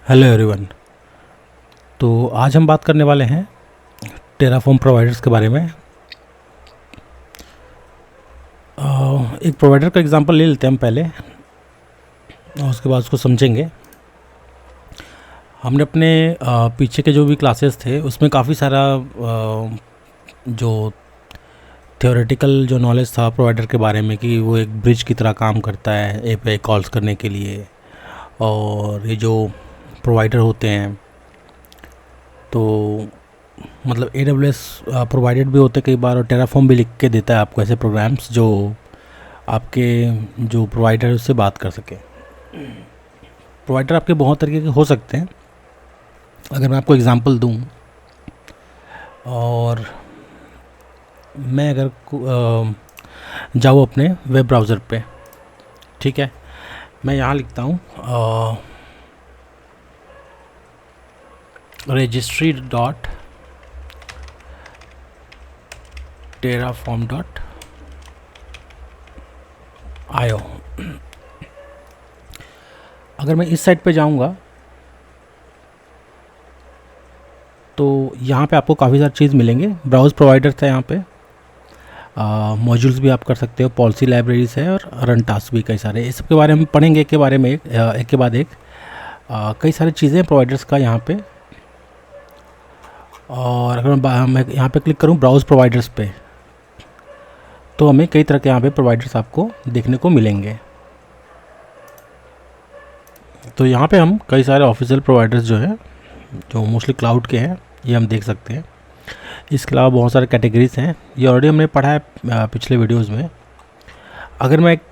Hello everyone. तो आज हम बात करने वाले हैं टेराफॉर्म प्रोवाइडर्स के बारे में। एक प्रोवाइडर का एग्जांपल ले लेते हैं हम पहले और उसके बाद उसको समझेंगे। हमने अपने पीछे के जो भी क्लासेस थे उसमें काफ़ी सारा जो थ्योरेटिकल जो नॉलेज था प्रोवाइडर के बारे में कि वो एक ब्रिज की तरह काम करता है एपीआई कॉल्स करने के लिए। और ये जो प्रोवाइडर होते हैं तो मतलब AWS प्रोवाइडेड भी होते हैं कई बार, और टेराफॉर्म भी लिख के देता है आपको ऐसे प्रोग्राम्स जो आपके जो प्रोवाइडर उससे बात कर सके। प्रोवाइडर आपके बहुत तरीके के हो सकते हैं। अगर मैं आपको एग्जांपल दूं, और मैं अगर जाऊँ अपने वेब ब्राउज़र पे, ठीक है, मैं यहाँ लिखता हूँ registry डॉट terraform.io। अगर मैं इस साइट पे जाऊंगा तो यहाँ पे आपको काफ़ी सारी चीज़ मिलेंगे। ब्राउज़ प्रोवाइडर्स है यहाँ पे, मॉड्यूल्स भी आप कर सकते हो, पॉलिसी लाइब्रेरीज है और रन टास्क भी कई सारे। इस सब के बारे में पढ़ेंगे एक के बारे में एक के बाद एक। कई सारी चीज़ें प्रोवाइडर्स का यहाँ पे। और अगर मैं यहाँ पे क्लिक करूँ ब्राउज़ प्रोवाइडर्स पे, तो हमें कई तरह के यहाँ पे प्रोवाइडर्स आपको देखने को मिलेंगे। तो यहाँ पे हम कई सारे ऑफिशियल प्रोवाइडर्स जो है, जो मोस्टली क्लाउड के हैं, ये हम देख सकते हैं। इसके अलावा बहुत सारे कैटेगरीज हैं, ये ऑलरेडी हमने पढ़ा है पिछले वीडियोस में। अगर मैं एक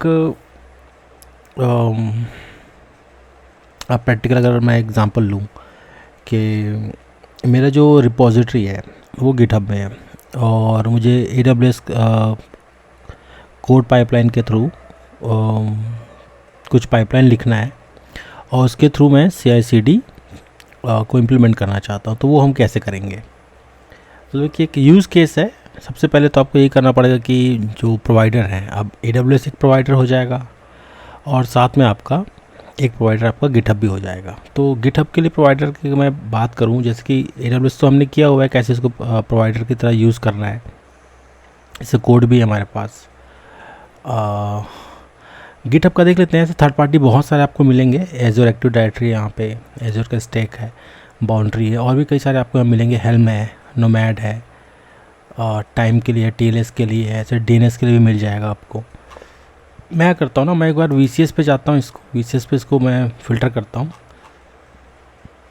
प्रैक्टिकल अगर मैं एग्जांपल लूँ कि मेरा जो रिपोजिटरी है वो गिटहब में है और मुझे AWS कोड पाइपलाइन के थ्रू कुछ पाइपलाइन लिखना है और उसके थ्रू मैं CI/CD को इम्प्लीमेंट करना चाहता हूँ, तो वो हम कैसे करेंगे। तो कि एक यूज़ केस है। सबसे पहले तो आपको यही करना पड़ेगा कि जो प्रोवाइडर है, अब AWS एक प्रोवाइडर हो जाएगा और साथ में आपका एक प्रोवाइडर आपका गिटहब भी हो जाएगा। तो गिटहब के लिए प्रोवाइडर की मैं बात करूं, जैसे कि AWS तो हमने किया हुआ है कैसे इसको प्रोवाइडर की तरह यूज़ करना है, इससे कोड भी है हमारे पास। गिटहब का देख लेते हैं। ऐसे थर्ड पार्टी बहुत सारे आपको मिलेंगे। एजोर एक्टिव डायरेक्टरी, यहाँ पे एजोर का स्टैक है, बाउंड्री है, और भी कई सारे आपको मिलेंगे। हेल्म है, नोमैड है, टाइम के लिए, TLS के लिए है, ऐसे DNS के लिए भी मिल जाएगा आपको। मैं करता हूँ ना, मैं एक बार VCS पे जाता हूँ, इसको VCS पे इसको मैं फ़िल्टर करता हूँ।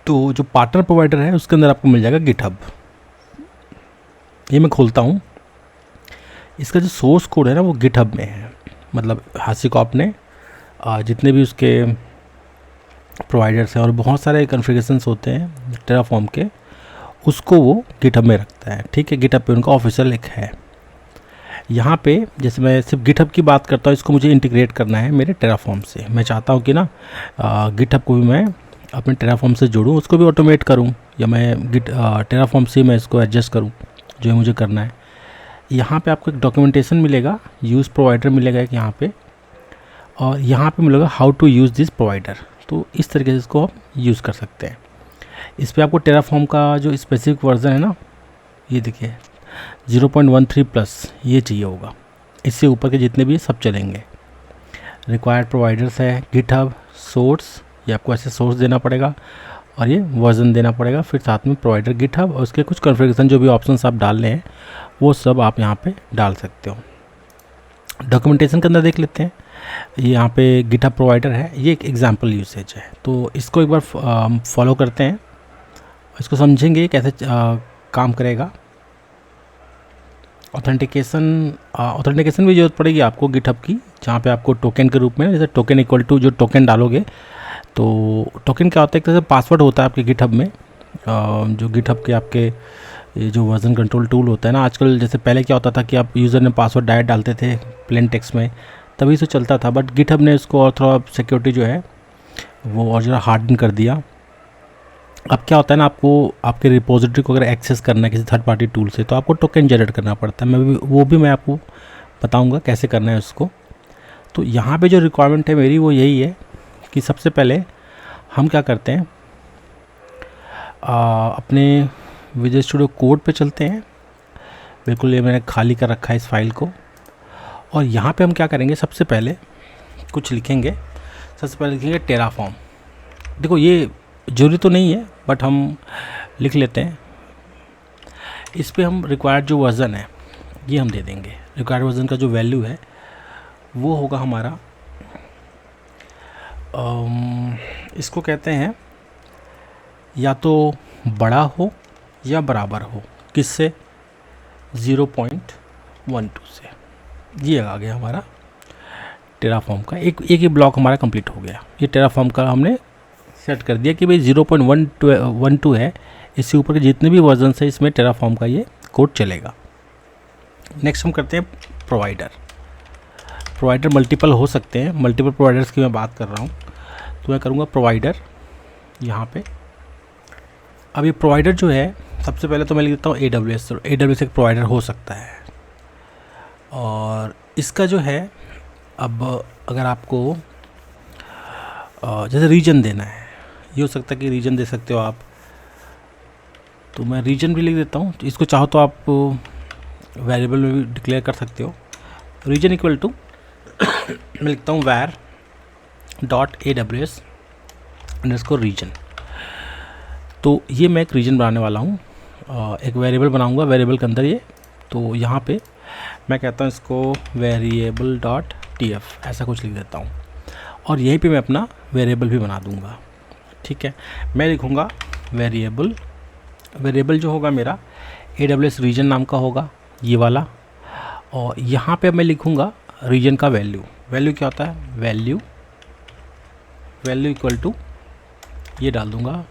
तो जो पार्टनर प्रोवाइडर है उसके अंदर आपको मिल जाएगा गिटहब। ये मैं खोलता हूँ। इसका जो सोर्स कोड है ना वो गिटहब में है। मतलब HashiCorp ने जितने भी उसके प्रोवाइडर्स हैं और बहुत सारे कॉन्फ़िगरेशंस होते हैं टेराफॉर्म के, उसको वो गिटहब में रखता है। ठीक है, गिटहब पे उनका ऑफिशियल एक है। यहाँ पे जैसे मैं सिर्फ गिटहब की बात करता हूँ, इसको मुझे इंटीग्रेट करना है मेरे टेराफॉर्म से। मैं चाहता हूँ कि ना गिटहब को भी मैं अपने टेराफॉर्म से जोड़ूँ, उसको भी ऑटोमेट करूँ, या मैं टेराफॉर्म से मैं इसको एडजस्ट करूँ जो मुझे करना है। यहाँ पे आपको एक डॉक्यूमेंटेशन मिलेगा, यूज़ प्रोवाइडर मिलेगा एक यहाँ पे, और यहाँ पे मिलेगा how to use this provider. तो इस तरीके से इसको आप यूज़ कर सकते हैं। इस पर आपको टेराफॉर्म का जो स्पेसिफिक वर्जन है ना, ये देखिए 0.13 प्लस ये चाहिए होगा। इससे ऊपर के जितने भी सब चलेंगे। रिक्वायर्ड प्रोवाइडर्स है गिटहब, सोर्स, ये आपको ऐसे सोर्स देना पड़ेगा और ये वर्जन देना पड़ेगा। फिर साथ में प्रोवाइडर गिटहब और उसके कुछ कॉन्फ़िगरेशन जो भी ऑप्शंस आप डालने हैं वो सब आप यहाँ पे डाल सकते हो। डॉक्यूमेंटेशन के अंदर देख लेते हैं। ये यहाँ पे गिटहब प्रोवाइडर है, ये एक एग्जांपल यूसेज है। तो इसको एक बार फॉलो करते हैं, इसको समझेंगे कैसे काम करेगा। ऑथेंटिकेशन भी ज़रूरत पड़ेगी आपको गिटहब की, जहाँ पे आपको टोकन के रूप में, जैसे टोकन इक्वल टू जो टोकन डालोगे, तो टोकन क्या होता है, एक तरह से पासवर्ड होता है आपके गिटहब में। जो गिटहब के आपके ये जो वर्जन कंट्रोल टूल होता है ना, आजकल जैसे पहले क्या होता था कि आप यूज़र ने पासवर्ड डायरेक्ट डालते थे प्लेन टेक्स्ट में, तभी से चलता था। बट गिटहब ने इसको और थोड़ा सिक्योरिटी जो है वो और ज़रा हार्डन कर दिया। अब क्या होता है ना, आपको आपके रिपोजिटरी को अगर एक्सेस करना है किसी थर्ड पार्टी टूल से, तो आपको टोकन जनरेट करना पड़ता है। वो भी मैं आपको बताऊंगा कैसे करना है उसको। तो यहाँ पे जो रिक्वायरमेंट है मेरी वो यही है कि सबसे पहले हम क्या करते हैं, अपने विजुअल स्टूडियो कोड पे चलते हैं। बिल्कुल ये मैंने खाली कर रखा है इस फाइल को, और यहाँ पे हम क्या करेंगे, सबसे पहले कुछ लिखेंगे। सबसे पहले लिखेंगे टेराफॉर्म। देखो ये जरूरी तो नहीं है बट हम लिख लेते हैं। इस पे हम रिक्वायर्ड जो वर्ज़न है ये हम दे देंगे। रिक्वायर्ड वर्ज़न का जो वैल्यू है वो होगा हमारा, इसको कहते हैं या तो बड़ा हो या बराबर हो, किससे, 0.12 से। ये आ गया हमारा टेराफॉर्म का एक ही ब्लॉक हमारा कंप्लीट हो गया। ये टेराफॉर्म का हमने सेट कर दिया कि भाई 0.12 है, इससे ऊपर के जितने भी वर्जन है इसमें टेराफॉर्म का ये कोड चलेगा। नेक्स्ट हम करते हैं प्रोवाइडर। प्रोवाइडर मल्टीपल हो सकते हैं, मल्टीपल प्रोवाइडर्स की मैं बात कर रहा हूँ, तो मैं करूँगा प्रोवाइडर यहाँ पे। अब ये प्रोवाइडर जो है, सबसे पहले तो मैं लिख देता हूँ AWS। तो AWS एक प्रोवाइडर हो सकता है, और इसका जो है, अब अगर आपको जैसे रीजन देना है, ये हो सकता है कि रीजन दे सकते हो आप, तो मैं रीजन भी लिख देता हूँ। तो इसको चाहो तो आप वेरिएबल में भी डिक्लेयर कर सकते हो। रीजन इक्वल टू मैं लिखता हूँ var.aws_region। तो ये मैं एक रीजन बनाने वाला हूँ, एक वेरिएबल बनाऊँगा वेरिएबल के अंदर ये। तो यहाँ पे मैं कहता हूँ इसको variable.tf ऐसा कुछ लिख देता हूँ, और यहीं पे मैं अपना वेरिएबल भी बना दूँगा। ठीक है, मैं लिखूँगा वेरिएबल जो होगा मेरा AWS रीजन नाम का होगा, ये वाला। और यहाँ पे मैं लिखूँगा रीजन का वैल्यू क्या होता है, वैल्यू इक्वल टू, ये डाल दूँगा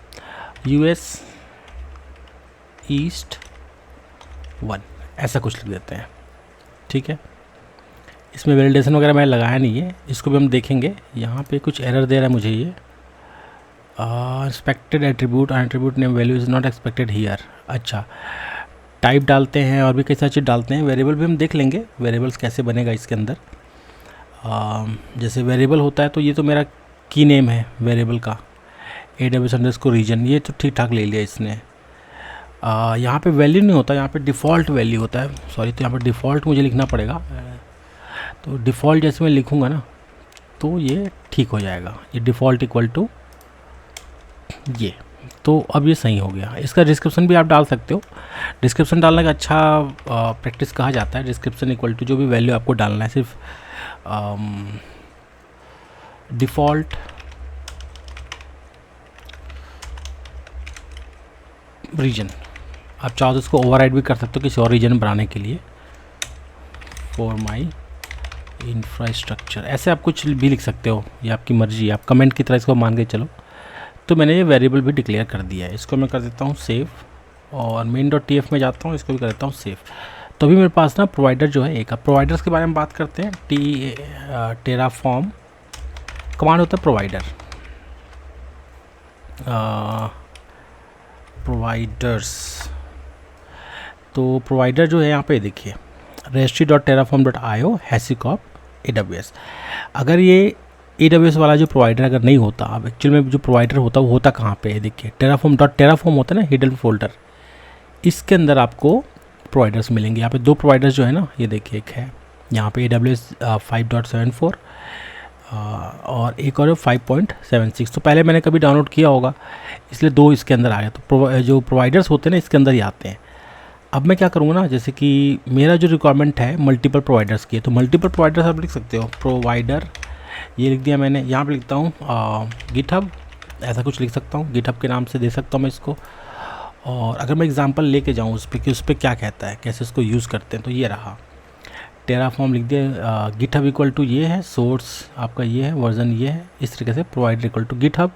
US ईस्ट 1, ऐसा कुछ लिख देते हैं। ठीक है, इसमें वैलिडेशन वगैरह मैंने लगाया नहीं है, इसको भी हम देखेंगे। यहाँ पे कुछ एरर दे रहा है मुझे ये, expected attribute name value is not expected here. अच्छा, टाइप डालते हैं और भी कई सारी चीज़ डालते हैं। वेरिएबल भी हम देख लेंगे, वेरिएबल्स कैसे बनेगा इसके अंदर। जैसे वेरिएबल होता है तो ये तो मेरा की नेम है वेरिएबल का, AWS_region, ये तो ठीक ठाक ले लिया इसने। यहाँ पे वैल्यू नहीं होता, यहाँ पे डिफ़ॉल्ट वैल्यू होता है, सॉरी। तो यहाँ पे डिफ़ॉल्ट मुझे लिखना पड़ेगा। तो डिफ़ॉल्ट जैसे मैं लिखूँगा ना तो ये ठीक हो जाएगा, ये डिफ़ॉल्ट इक्वल टू ये। तो अब ये सही हो गया। इसका डिस्क्रिप्शन भी आप डाल सकते हो, डिस्क्रिप्शन डालने का अच्छा प्रैक्टिस कहा जाता है। डिस्क्रिप्शन इक्वल टू जो भी वैल्यू आपको डालना है, सिर्फ डिफ़ॉल्ट रीजन, आप चाहो तो इसको ओवरराइड भी कर सकते हो किसी और रीजन बनाने के लिए। फॉर माई इंफ्रास्ट्रक्चर, ऐसे आप कुछ भी लिख सकते हो, ये आपकी मर्जी, आप कमेंट की तरह इसको मान के चलो। तो मैंने ये वेरिएबल भी डिक्लेयर कर दिया है, इसको मैं कर देता हूँ सेव, और main.tf में जाता हूँ, इसको भी कर देता हूँ सेव। तो अभी मेरे पास ना प्रोवाइडर जो है एक। प्रोवाइडर्स के बारे में बात करते हैं। टेराफॉर्म कमांड होता है प्रोवाइडर, प्रोवाइडर्स। तो प्रोवाइडर जो है यहाँ पे देखिए, registry.terraform.io हैसिकॉप AWS। अगर ये AWS वाला जो प्रोवाइडर अगर नहीं होता, अब एक्चुअल में जो प्रोवाइडर होता वो होता कहाँ पे है, देखिए terraform होता है ना, हिडन फोल्डर, इसके अंदर आपको प्रोवाइडर्स मिलेंगे। यहाँ पे दो प्रोवाइडर्स जो है ना, ये देखिए, एक है यहाँ पे AWS 5.74 और एक और 5.76। तो पहले मैंने कभी डाउनलोड किया होगा, इसलिए दो इसके अंदर आ गया। तो जो प्रोवाइडर्स होते हैं ना, इसके अंदर ही आते हैं। अब मैं क्या करूँगा ना, जैसे कि मेरा जो रिक्वायरमेंट है मल्टीपल प्रोवाइडर्स की है, तो मल्टीपल प्रोवाइडर्स आप लिख सकते हो। प्रोवाइडर ये लिख दिया मैंने, यहाँ पे लिखता हूँ गिटहब, ऐसा कुछ लिख सकता हूँ, गिटहब के नाम से दे सकता हूँ मैं इसको। और अगर मैं एग्जांपल लेके जाऊँ उस पर कि उस पर क्या कहता है, कैसे इसको यूज़ करते हैं, तो ये रहा टेराफॉर्म लिख दिया। गिटहब इक्वल टू ये है, सोर्स आपका ये है, वर्जन ये है, इस तरीके से प्रोवाइडर इक्वल टू गिटहब,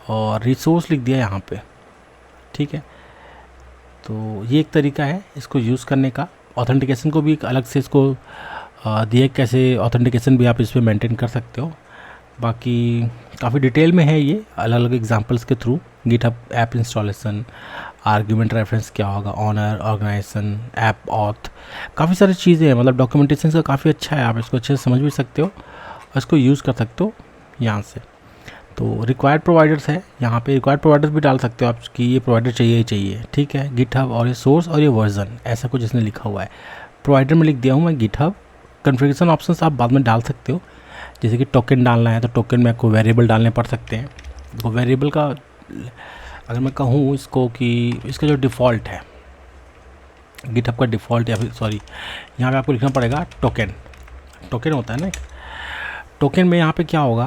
और रिसोर्स लिख दिया यहाँ पे। ठीक है, तो ये एक तरीका है इसको यूज़ करने का। ऑथेंटिकेशन को भी एक अलग से इसको दिए, कैसे ऑथेंटिकेशन भी आप इस पर मेंटेन कर सकते हो। बाकी काफ़ी डिटेल में है ये, अलग अलग एग्जांपल्स के through. GitHub app installation, argument reference क्या होगा, ऑनर, ऑर्गेनाइजेशन, ऐप ऑथ, काफ़ी सारी चीज़ें हैं। मतलब डॉक्यूमेंटेशन का काफ़ी अच्छा है, आप इसको अच्छे से समझ भी सकते हो और इसको यूज़ कर सकते हो यहाँ से। तो रिक्वायर्ड प्रोवाइडर्स है, यहाँ पे रिक्वायर्ड प्रोवाइडर्स भी डाल सकते हो आप कि ये प्रोवाइडर चाहिए ही चाहिए, ठीक है। गिटहब और ये सोर्स और ये वर्जन, ऐसा कुछ इसने लिखा हुआ है। प्रोवाइडर में लिख दिया हूँ मैं गिटहब। कॉन्फ़िगरेशन ऑप्शंस आप बाद में डाल सकते हो, जैसे कि टोकन डालना है तो टोकन में आपको वेरिएबल डालने पड़ सकते हैं। तो वेरिएबल का अगर मैं कहूँ इसको कि इसका जो डिफ़ॉल्ट है गिटहब का डिफ़ॉल्ट, या फिर सॉरी यहाँ पे आपको लिखना पड़ेगा टोकन। टोकन होता है ना, टोकन में यहाँ पे क्या होगा,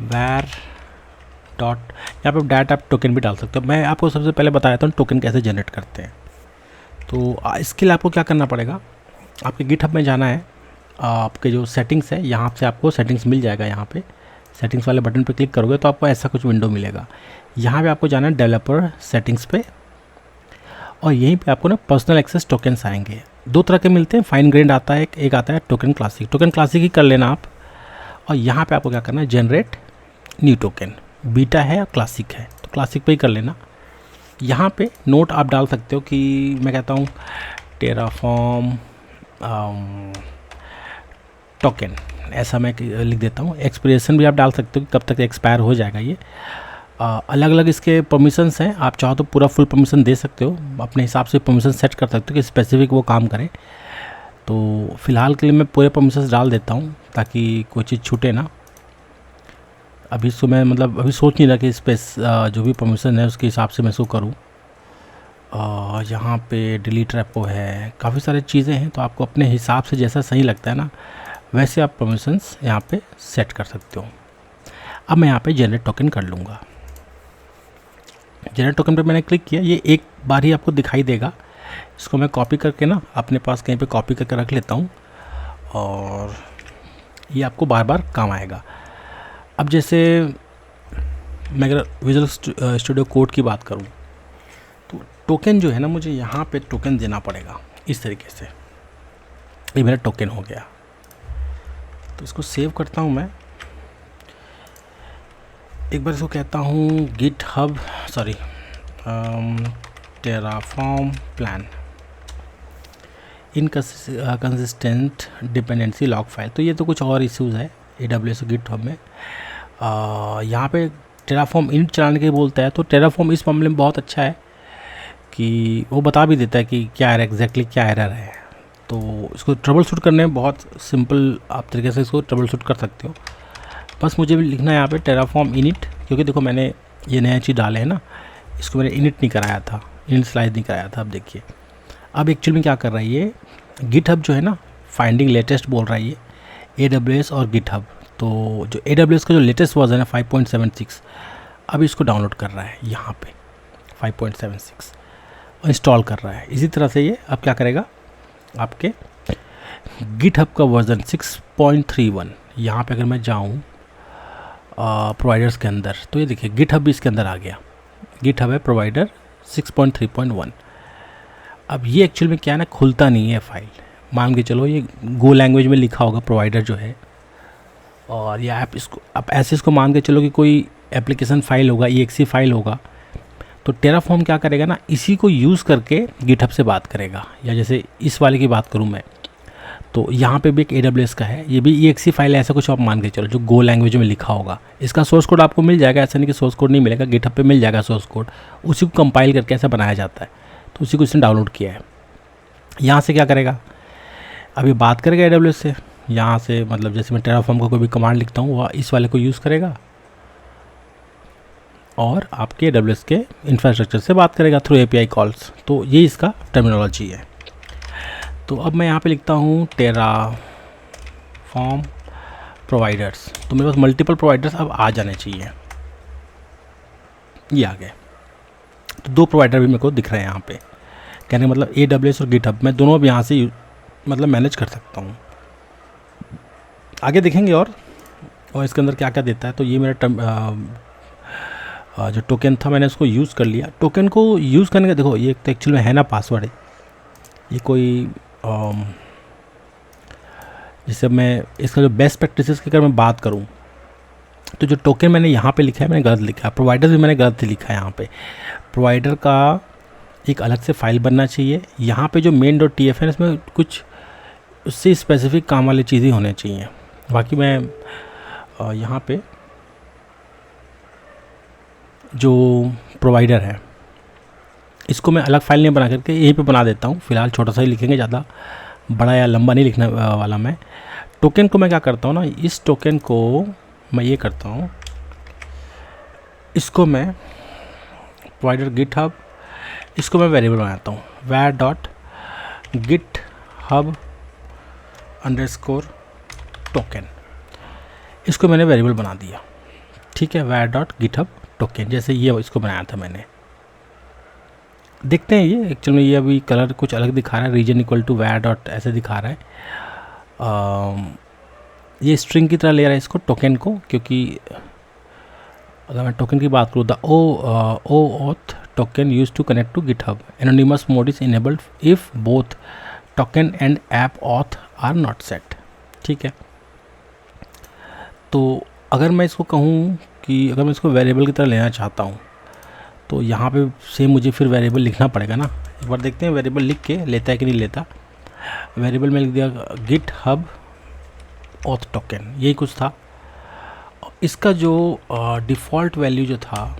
वैर डॉट, यहाँ पे डाटा आप टोकन भी डाल सकते हो। मैं आपको सबसे पहले बताया था टोकन कैसे जनरेट करते हैं। तो इसके लिए आपको क्या करना पड़ेगा, आपके गिटहब में जाना है, आपके जो सेटिंग्स है यहाँ से आपको सेटिंग्स मिल जाएगा। यहाँ पे सेटिंग्स वाले बटन पे क्लिक करोगे तो आपको ऐसा कुछ विंडो मिलेगा। यहाँ पे आपको जाना है डेवलपर सेटिंग्स पे, और यहीं पे आपको ना पर्सनल एक्सेस टोकन्स आएंगे। दो तरह के मिलते हैं, फाइन ग्रेड आता है, एक आता है टोकन क्लासिक। टोकन क्लासिक ही कर लेना आप, और यहाँ पे आपको क्या करना है, जनरेट न्यू टोकन। बीटा है और क्लासिक है, तो क्लासिक पे ही कर लेना। यहाँ पे नोट आप डाल सकते हो कि मैं कहता हूँ टेराफॉर्म टोकन, ऐसा मैं लिख देता हूँ। एक्सपिरेशन भी आप डाल सकते हो कि कब तक एक्सपायर हो जाएगा ये। अलग अलग इसके परमिशंस हैं, आप चाहो तो पूरा फुल परमिशन दे सकते हो, अपने हिसाब से परमिशन सेट कर सकते हो कि स्पेसिफिक वो काम करे। तो फ़िलहाल के लिए मैं पूरे परमिशंस डाल देता हूँ ताकि कोई चीज़ छूटे ना। अभी इसको मैं मतलब अभी सोच नहीं रहा कि स्पेस जो भी परमिशन है उसके हिसाब से मैं इसको करूँ। यहाँ पे डिलीट रेपो है, काफ़ी सारी चीज़ें हैं, तो आपको अपने हिसाब से जैसा सही लगता है ना वैसे आप परमिशंस यहाँ पे सेट कर सकते हो। अब मैं यहाँ पे जनरेट टोकन कर लूँगा। जनरेट टोकन पे मैंने क्लिक किया, ये एक बार ही आपको दिखाई देगा। इसको मैं कॉपी करके ना अपने पास कहीं पे कॉपी करके रख लेता हूँ, और ये आपको बार बार काम आएगा। अब जैसे मैं अगर विजुअल स्टूडियो कोड की बात करूँ तो टोकन जो है ना, मुझे यहाँ पे टोकन देना पड़ेगा इस तरीके से। ये मेरा टोकन हो गया, तो इसको सेव करता हूँ मैं। एक बार इसको कहता हूँ GitHub sorry Terraform plan inconsistent dependency log file. तो ये तो कुछ और इश्यूज़ है AWS और गिटहब में। यहाँ पे टेराफॉर्म इनिट चलाने के बोलता है, तो टेराफॉर्म इस मामले में बहुत अच्छा है कि वो बता भी देता है कि क्या एग्जैक्टली क्या एरर है। तो इसको ट्रबल शूट करने में बहुत सिंपल आप तरीके से इसको ट्रबल शूट कर सकते हो। बस मुझे भी लिखना है यहाँ पे टेराफॉर्म इनिट, क्योंकि देखो मैंने ये नया चीज़ डाले है ना, इसको मैंने इनिट नहीं कराया था, इनिट स्लाइड नहीं कराया था। अब देखिए अब एक्चुअल में क्या कर रहा है ये गिटहब जो है ना, फाइंडिंग लेटेस्ट बोल रहा है ये AWS और गिटहब। तो जो AWS का जो लेटेस्ट वर्जन है 5.76, अब इसको डाउनलोड कर रहा है यहाँ पे 5.76 इंस्टॉल कर रहा है। इसी तरह से ये अब क्या करेगा, आपके गिटहब का वर्जन 6.31 यहाँ पे अगर मैं जाऊँ प्रोवाइडर्स के अंदर, तो ये देखिए गिटहब भी इसके अंदर आ गया। गिटहब है प्रोवाइडर 6.3.1। अब ये एक्चुअल में क्या है ना, खुलता नहीं है फाइल। मान के चलो ये गो लैंग्वेज में लिखा होगा प्रोवाइडर जो है, और या आप इसको आप ऐसे इसको मान के चलो कि कोई एप्लीकेशन फाइल होगा, exe फाइल होगा। तो टेराफॉर्म क्या करेगा ना, इसी को यूज़ करके गिटहब से बात करेगा। या जैसे इस वाले की बात करूँ मैं, तो यहाँ पे भी एक AWS का है, ये भी exe फाइल है, ऐसा कुछ आप मान के चलो जो गो लैंग्वेज में लिखा होगा। इसका सोर्स कोड आपको मिल जाएगा, ऐसा नहीं कि सोर्स कोड नहीं मिलेगा, गिटहब पे मिल जाएगा सोर्स कोड। उसी को कंपाइल करके ऐसा बनाया जाता है, तो उसी को इसने डाउनलोड किया है। यहाँ से क्या करेगा, अभी बात करेगा AWS से। यहाँ से मतलब जैसे मैं टेराफॉर्म का कोई भी कमांड लिखता हूँ वह इस वाले को यूज़ करेगा, और आपके AWS के इंफ्रास्ट्रक्चर से बात करेगा थ्रू API कॉल्स। तो ये इसका टर्मिनोलॉजी है। तो अब मैं यहाँ पे लिखता हूँ टेराफॉर्म प्रोवाइडर्स, तो मेरे पास मल्टीपल प्रोवाइडर्स अब आ जाने चाहिए। ये आ गए, तो दो प्रोवाइडर भी मेरे को दिख रहे हैं यहाँ पे। कहने का मतलब AWS और गिटहब मैं दोनों अब यहाँ से मतलब मैनेज कर सकता हूँ। आगे देखेंगे और इसके अंदर क्या क्या देता है। तो ये मेरा जो टोकन था मैंने उसको यूज़ कर लिया। टोकन को यूज़ करने का देखो, ये तो एक्चुअल में है ना पासवर्ड है, ये कोई जैसे मैं इसका जो बेस्ट प्रैक्टिसेस की अगर मैं बात करूँ, तो जो टोकन मैंने यहाँ पे लिखा है मैंने गलत लिखा है, प्रोवाइडर भी मैंने गलत लिखा है। यहाँ पे प्रोवाइडर का एक अलग से फाइल बनना चाहिए। यहाँ पे जो main.tf है इसमें कुछ उससे स्पेसिफिक काम वाली चीज़ें होनी चाहिए। बाकी मैं यहाँ पे जो प्रोवाइडर है इसको मैं अलग फाइल नहीं बना करके यहीं पे बना देता हूँ। फ़िलहाल छोटा सा ही लिखेंगे, ज़्यादा बड़ा या लंबा नहीं लिखने वाला मैं। टोकन को मैं क्या करता हूँ ना, इस टोकन को मैं ये करता हूँ, इसको मैं प्रोवाइडर गिटहब, इसको मैं वेरिएबल बनाता हूँ var dot GitHub underscore token, इसको मैंने वेरिएबल बना दिया। ठीक है, var डॉट गिटहब टोकन, जैसे ये इसको बनाया था मैंने। देखते हैं ये एक्चुअल में ये अभी कलर कुछ अलग दिखा रहा है, region equal to var dot ऐसे दिखा रहा है। ये स्ट्रिंग की तरह ले रहा है इसको, टोकन को, क्योंकि अगर मैं टोकन की बात करूँ the OAuth token used to connect to GitHub, anonymous mode is enabled if both token and app auth are not set. ठीक है, तो अगर मैं इसको कहूँ कि अगर मैं इसको वेरिएबल की तरह लेना चाहता हूँ तो यहाँ पे सेम मुझे फिर वेरिएबल लिखना पड़ेगा ना। एक बार देखते हैं वेरिएबल लिख के लेता है कि नहीं लेता। वेरिएबल में लिख दिया गिटहब ऑथ टोकन, यही कुछ था। इसका जो डिफ़ॉल्ट वैल्यू जो था,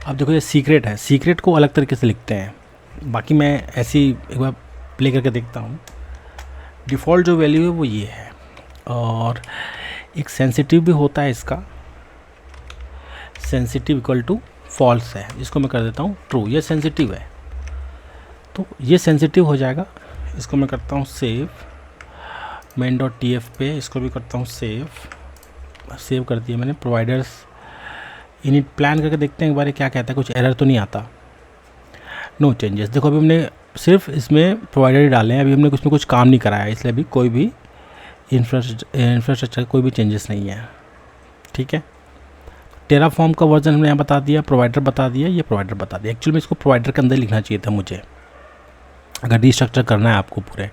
अब देखो ये सीक्रेट है, सीक्रेट को अलग तरीके से लिखते हैं। बाकी मैं ऐसी एक बार प्ले करके देखता हूँ। डिफ़ॉल्ट जो वैल्यू है वो ये है, और एक सेंसिटिव भी होता है इसका, सेंसिटिव इक्वल टू फॉल्स है, इसको मैं कर देता हूँ ट्रू। ये सेंसिटिव है तो ये सेंसिटिव हो जाएगा। इसको मैं करता हूँ सेव main.tf पे, इसको भी करता हूँ सेव कर दिया मैंने। प्रोवाइडर्स इनिट प्लान करके देखते हैं एक बार क्या कहता है, कुछ एरर तो नहीं आता। नो चेंजेस, देखो अभी हमने सिर्फ इसमें प्रोवाइडर ही डाले हैं, अभी हमने उसमें कुछ काम नहीं कराया, इसलिए अभी कोई भी इंफ्रास्ट्रक्चर कोई भी चेंजेस नहीं है। ठीक है, टेराफॉर्म का वर्जन हमने यहाँ बता दिया, प्रोवाइडर बता दिया, ये प्रोवाइडर बता दिया। एक्चुअली में इसको प्रोवाइडर के अंदर लिखना चाहिए था मुझे, अगर रीस्ट्रक्चर करना है आपको पूरे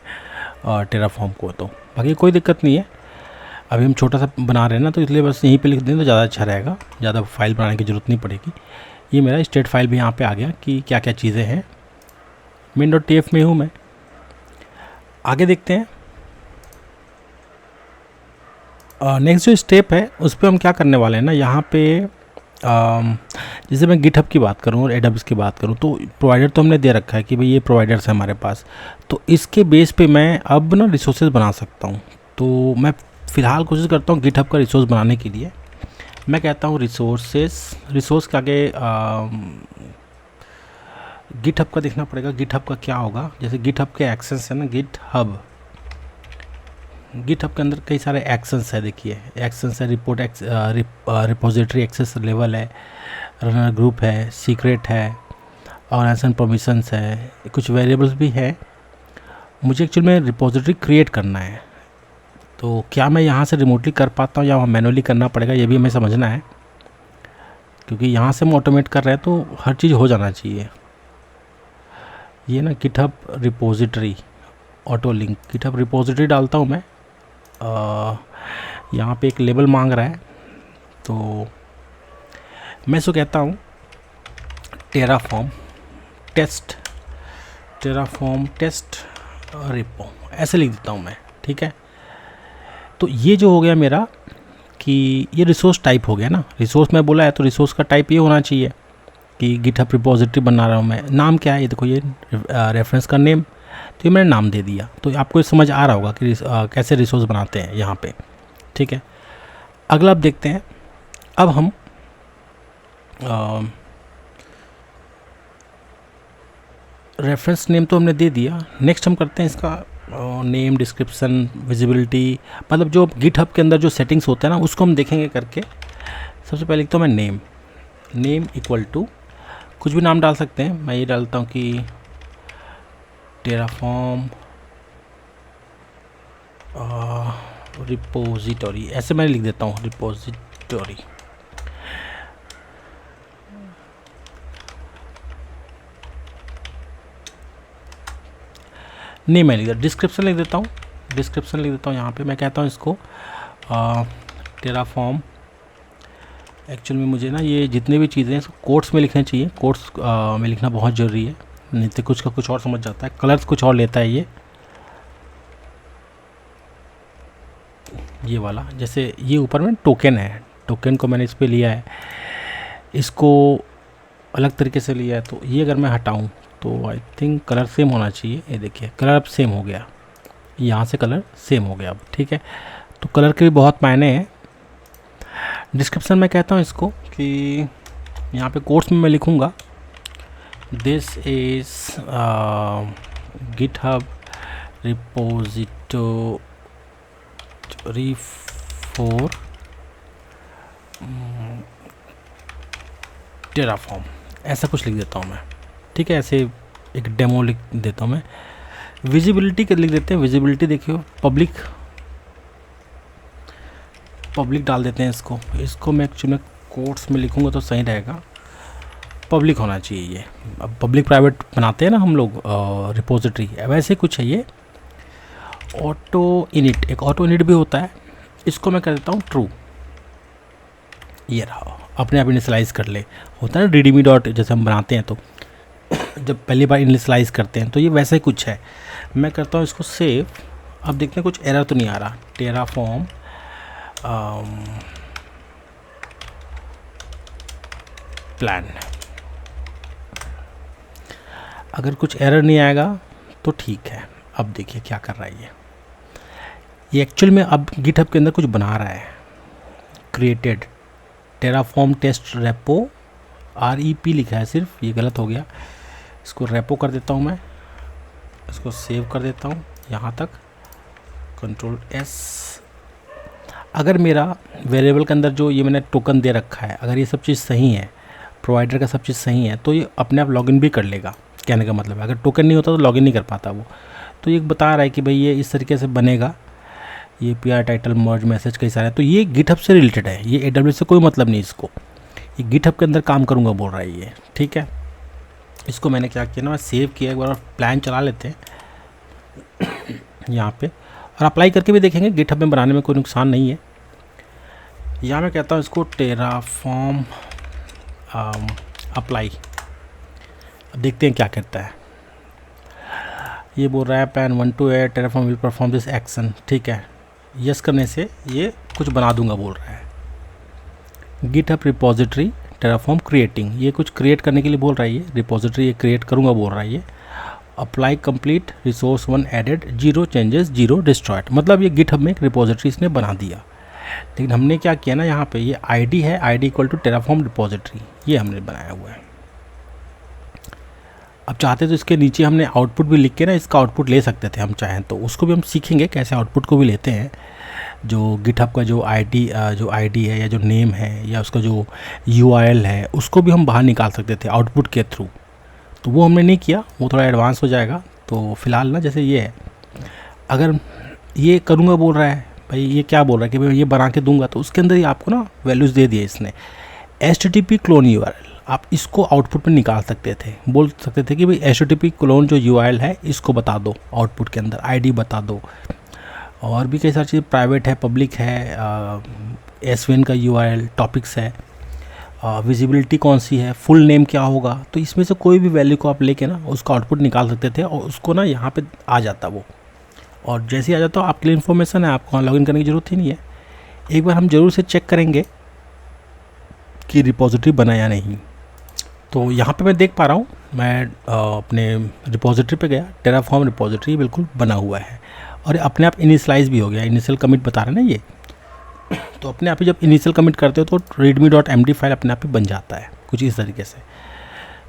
टेराफॉर्म को तो। बाकी कोई दिक्कत नहीं है, अभी हम छोटा सा बना रहे हैं ना, तो इसलिए बस यहीं पे लिख दें तो ज़्यादा अच्छा रहेगा, ज़्यादा फाइल बनाने की ज़रूरत नहीं पड़ेगी। ये मेरा स्टेट फाइल भी यहाँ पे आ गया कि क्या क्या चीज़ें हैं। main.tf में हूँ मैं। आगे देखते हैं नेक्स्ट जो स्टेप है उस पर हम क्या करने वाले हैं ना। यहाँ पे जैसे मैं गिटहब की बात करूँ और AWS की बात करूँ तो प्रोवाइडर तो हमने दे रखा है कि भाई ये प्रोवाइडर्स है हमारे पास, तो इसके बेस पे मैं अब ना रिसोर्सेज बना सकता हूँ। तो मैं फ़िलहाल कोशिश करता हूँ गिटहब का रिसोर्स बनाने के लिए। मैं कहता हूँ रिसोर्स के आगे गिटहब का देखना पड़ेगा। गिटहब का क्या होगा, जैसे गिटहब के एक्शंस है ना, गिटहब के अंदर कई सारे एक्शंस है। देखिए एक्शंस है, रिपोर्ट रिपोजिटरी एक्सेस लेवल है, रनर ग्रुप है, सीक्रेट है, ऑर्गेनाइजेशन परमिशंस है, कुछ वेरिएबल्स भी है। मुझे एक्चुअली में रिपोजिटरी क्रिएट करना है, तो क्या मैं यहाँ से रिमोटली कर पाता हूँ या मैनुअली करना पड़ेगा, ये भी हमें समझना है। क्योंकि यहाँ से हम ऑटोमेट कर रहे हैं तो हर चीज़ हो जाना चाहिए। ये ना GitHub repository auto link, GitHub repository डालता हूँ मैं। यहाँ पे एक लेबल मांग रहा है, तो मैं इसको कहता हूँ टेराफॉर्म टेस्ट रिपो, ऐसे लिख देता हूँ मैं। ठीक है, तो ये जो हो गया मेरा कि ये रिसोर्स टाइप हो गया ना। रिसोर्स में बोला है तो रिसोर्स का टाइप ये होना चाहिए कि गिटहब रिपोजिटरी बना रहा हूँ मैं। नाम क्या है, ये देखो ये रेफरेंस का नेम, तो ये मैंने नाम दे दिया। तो आपको समझ आ रहा होगा कि कैसे रिसोर्स बनाते हैं यहाँ पे। ठीक है, अगला अब देखते हैं। अब हम रेफरेंस नेम तो हमने दे दिया। नेक्स्ट हम करते हैं इसका नेम, डिस्क्रिप्शन, विजिबिलिटी, मतलब जो गिटहब के अंदर जो सेटिंग्स होते हैं ना उसको हम देखेंगे करके। सबसे पहले लिखता हूँ मैं नेम इक्वल टू, कुछ भी नाम डाल सकते हैं। मैं ये डालता हूँ कि टेराफॉर्म रिपोजिटरी, ऐसे मैं लिख देता हूँ रिपोजिटरी। नेम मैं लिख देता, डिस्क्रिप्शन लिख देता हूँ। यहाँ पे मैं कहता हूँ इसको टेराफॉर्म। एक्चुअल में मुझे ना ये जितने भी चीज़ें हैं कोट्स में लिखने चाहिए, कोट्स में लिखना बहुत ज़रूरी है, नहीं तो कुछ का कुछ और समझ जाता है, कलर्स कुछ और लेता है ये। ये वाला, जैसे ये ऊपर में टोकन है, टोकन को मैंने इस पर लिया है, इसको अलग तरीके से लिया है, तो ये अगर मैं हटाऊं तो आई थिंक कलर सेम होना चाहिए। ये देखिए कलर अब सेम हो गया, यहाँ से कलर सेम हो गया अब, ठीक है। तो कलर के भी बहुत मायने हैं। डिस्क्रिप्शन में कहता हूँ इसको कि यहाँ पे कोर्स में मैं लिखूँगा this is GitHub repository for Terraform, ऐसा कुछ लिख देता हूँ मैं, ठीक है। ऐसे एक डेमो लिख देता हूँ मैं। विजिबिलिटी के लिख देते हैं, विजिबिलिटी देखियो पब्लिक डाल देते हैं इसको मैं एक्चुअली कोट्स में लिखूँगा तो सही रहेगा, पब्लिक होना चाहिए ये। अब पब्लिक प्राइवेट बनाते हैं ना हम लोग रिपोजिटरी, वैसे कुछ है ये। ऑटो इनिट, एक ऑटो इनिट भी होता है, इसको मैं कर देता हूँ ट्रू। ये रहा, अपने आप इनिशियलाइज़ कर ले, होता है ना readme डॉट, जैसे हम बनाते हैं तो जब पहली बार इनिशियलाइज़ करते हैं तो ये वैसा ही कुछ है। मैं करता हूँ इसको सेव। अब देखते हैं कुछ एरर तो नहीं आ रहा। टेराफॉर्म प्लान, अगर कुछ एरर नहीं आएगा तो ठीक है। अब देखिए क्या कर रहा है ये एक्चुअल में अब गिटहब के अंदर कुछ बना रहा है। Created Terraform test repo, REP लिखा है सिर्फ, ये गलत हो गया। इसको रेपो कर देता हूँ मैं, इसको सेव कर देता हूँ यहाँ तक, कंट्रोल S। अगर मेरा वेरिएबल के अंदर जो ये मैंने टोकन दे रखा है, अगर ये सब चीज़ सही है, प्रोवाइडर का सब चीज़ सही है, तो ये अपने आप लॉगिन भी कर लेगा। कहने का मतलब है अगर टोकन नहीं होता तो लॉगिन नहीं कर पाता वो। तो ये बता रहा है कि भाई ये इस तरीके से बनेगा, ये PR टाइटल मर्ज मैसेज कई सारे, तो ये गिटहब से रिलेटेड है, ये AWS से कोई मतलब नहीं इसको, ये गिटहब के अंदर काम करूँगा बोल रहा है ये, ठीक है। इसको मैंने क्या किया ना, मैं सेव किया, एक बार प्लान चला लेते हैं यहाँ पे, और अप्लाई करके भी देखेंगे, गिटहब में बनाने में कोई नुकसान नहीं है। यहाँ मैं कहता हूँ इसको टेराफॉर्म अप्लाई, अब देखते हैं क्या कहता है। ये बोल रहा है plan 1 to 8 Terraform will perform this action, ठीक है। यस करने से ये कुछ बना दूंगा बोल रहा है। गिटहब रिपोजिटरी टेराफॉर्म क्रिएटिंग, ये कुछ क्रिएट करने के लिए बोल रहा है, ये रिपोजिटरी ये क्रिएट करूंगा बोल रहा है ये। Apply complete resource 1 added 0 changes 0 destroyed, मतलब ये गिटहब में एक रिपोजिटरी इसने बना दिया। लेकिन हमने क्या किया ना, यहाँ पे ये ID है, ID equal to Terraform repository, ये हमने बनाया हुआ है। अब चाहते तो इसके नीचे हमने आउटपुट भी लिख के ना इसका आउटपुट ले सकते थे हम चाहें तो, उसको भी हम सीखेंगे कैसे आउटपुट को भी लेते हैं। जो गिटहब का जो ID है या जो नेम है या उसका जो URL है, उसको भी हम बाहर निकाल सकते थे आउटपुट के थ्रू, तो वो हमने नहीं किया, वो थोड़ा एडवांस हो जाएगा। तो फिलहाल ना जैसे ये है, अगर ये करूँगा बोल रहा है भाई, ये क्या बोल रहा है कि भाई ये बना के दूंगा, तो उसके अंदर ही आपको ना वैल्यूज़ दे दिए इसने। HTTP क्लोन URL, आप इसको आउटपुट में निकाल सकते थे, बोल सकते थे कि भाई HTTP क्लोन जो URL है इसको बता दो आउटपुट के अंदर, ID बता दो, और भी कई सारी चीज़, प्राइवेट है, पब्लिक है, SVN का URL, टॉपिक्स है, विजिबिलिटी कौन सी है, फुल नेम क्या होगा, तो इसमें से कोई भी वैल्यू को आप लेके ना उसका आउटपुट निकाल सकते थे, और उसको ना यहाँ पे आ जाता वो, और जैसे ही आ जाता आपके लिए इन्फॉर्मेशन है, आपको लॉगिन करने की ज़रूरत ही नहीं है। एक बार हम ज़रूर से चेक करेंगे कि रिपोजिटरी बना या नहीं। तो यहाँ पे मैं देख पा रहा हूँ, मैं अपने रिपोजिटरी पे गया, टेराफॉर्म रिपोजिटरी बिल्कुल बना हुआ है, और अपने आप इनिशियलाइज भी हो गया, इनिशियल कमिट बता रहे हैं ना ये। तो अपने आप ही जब इनिशियल कमिट करते हो तो readme.md फाइल अपने आप ही बन जाता है कुछ इस तरीके से।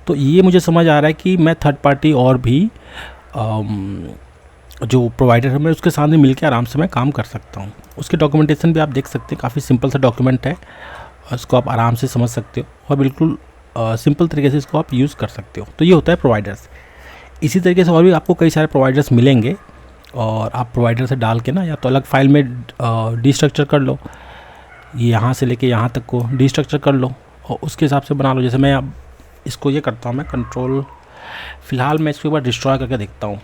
तो ये मुझे समझ आ रहा है कि मैं थर्ड पार्टी और भी जो प्रोवाइडर है, मैं उसके साथ में मिलकर आराम से मैं काम कर सकता हूँ। उसके डॉक्यूमेंटेशन भी आप देख सकते हैं, काफ़ी सिंपल सा डॉक्यूमेंट है, इसको आप आराम से समझ सकते हो और बिल्कुल सिंपल तरीके से इसको आप यूज़ कर सकते हो। तो ये होता है प्रोवाइडर्स। इसी तरीके से और भी आपको कई सारे प्रोवाइडर्स मिलेंगे, और आप प्रोवाइडर से डाल के ना या तो अलग फाइल में डिस्ट्रक्चर कर लो, ये यहाँ से लेके यहाँ तक को डिस्ट्रक्चर कर लो और उसके हिसाब से बना लो। जैसे मैं अब इसको ये करता हूँ, मैं कंट्रोल, फ़िलहाल मैं इसको एक बार डिस्ट्रॉय करके देखता हूँ।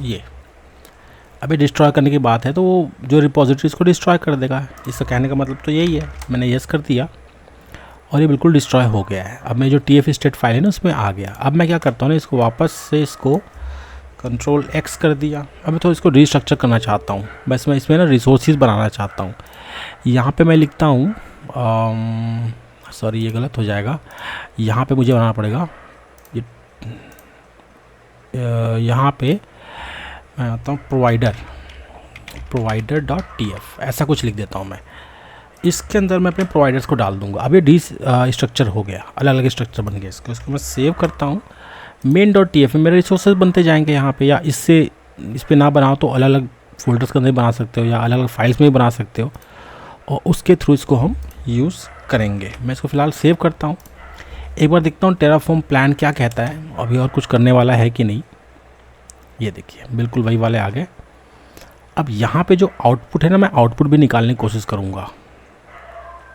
ये अभी डिस्ट्रॉय करने की बात है तो वो जो रिपोजिटरी इसको डिस्ट्रॉय कर देगा, इसका कहने का मतलब तो यही है। मैंने यस कर दिया और ये बिल्कुल डिस्ट्रॉय हो गया है। अब मैं जो TF स्टेट फाइल है ना उसमें आ गया। अब मैं क्या करता हूँ ना, इसको वापस से इसको कंट्रोल एक्स कर दिया। अब मैं तो इसको रीस्ट्रक्चर करना चाहता हूँ, बस मैं इसमें ना रिसोर्सेज बनाना चाहता हूँ। यहाँ पे मैं लिखता हूँ, सॉरी ये गलत हो जाएगा, यहाँ पे मुझे बनाना पड़ेगा ये, यहाँ पे मैं आता हूँ प्रोवाइडर डॉट TF, ऐसा कुछ लिख देता हूँ मैं। इसके अंदर मैं अपने प्रोवाइडर्स को डाल दूंगा। अब ये स्ट्रक्चर हो गया, अलग अलग स्ट्रक्चर बन गया इसको मैं सेव करता हूँ। मेन डॉट TF में मेरे रिसोर्सेज बनते जाएंगे यहाँ पे, या इससे इस पर ना बनाओ तो अलग अलग फोल्डर्स के अंदर बना सकते हो, या अलग अलग फाइल्स में भी बना सकते हो, और उसके थ्रू इसको हम यूज़ करेंगे। मैं इसको फ़िलहाल सेव करता हूँ। एक बार देखता हूँ टेराफॉर्म प्लान क्या कहता है, अभी और कुछ करने वाला है कि नहीं। ये देखिए बिल्कुल वही वाले आ गए। अब यहाँ पे जो आउटपुट है ना, मैं आउटपुट भी निकालने की कोशिश करूँगा।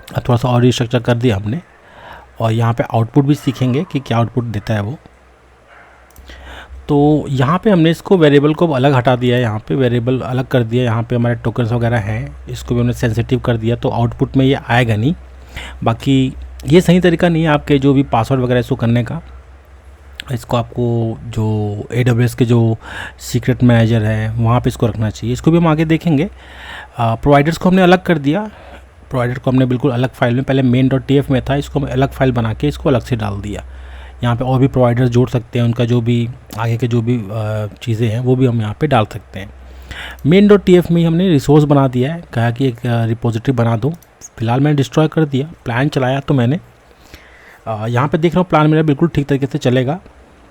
अब थोड़ा सा और रिस्ट्रक्चर कर दिया हमने, और यहाँ पे आउटपुट भी सीखेंगे कि क्या आउटपुट देता है वो। तो यहाँ पे हमने इसको वेरिएबल को अलग हटा दिया है, यहाँ पे वेरिएबल अलग कर दिया। यहाँ पे हमारे टोकन्स वगैरह हैं, इसको भी हमने सेंसिटिव कर दिया, तो आउटपुट में ये आएगा नहीं। बाकी ये सही तरीका नहीं है आपके जो भी पासवर्ड वगैरह इसको करने का। इसको आपको जो AWS के जो सीक्रेट मैनेजर है वहाँ पे इसको रखना चाहिए। इसको भी हम आगे देखेंगे। प्रोवाइडर्स को हमने अलग कर दिया, प्रोवाइडर को हमने बिल्कुल अलग फाइल में, पहले मेन डॉट TF में था, इसको हम अलग फाइल बना के इसको अलग से डाल दिया। यहाँ पे और भी प्रोवाइडर्स जोड़ सकते हैं, उनका जो भी आगे के जो भी चीज़ें हैं वो भी हम यहाँ पे डाल सकते हैं। मेन डॉट TF में ही हमने रिसोर्स बना दिया है, कहा कि एक रिपोजिटरी बना दो। फिलहाल मैंने डिस्ट्रॉय कर दिया, प्लान चलाया तो मैंने यहाँ पे देख रहा हूँ प्लान मेरा बिल्कुल ठीक तरीके से चलेगा।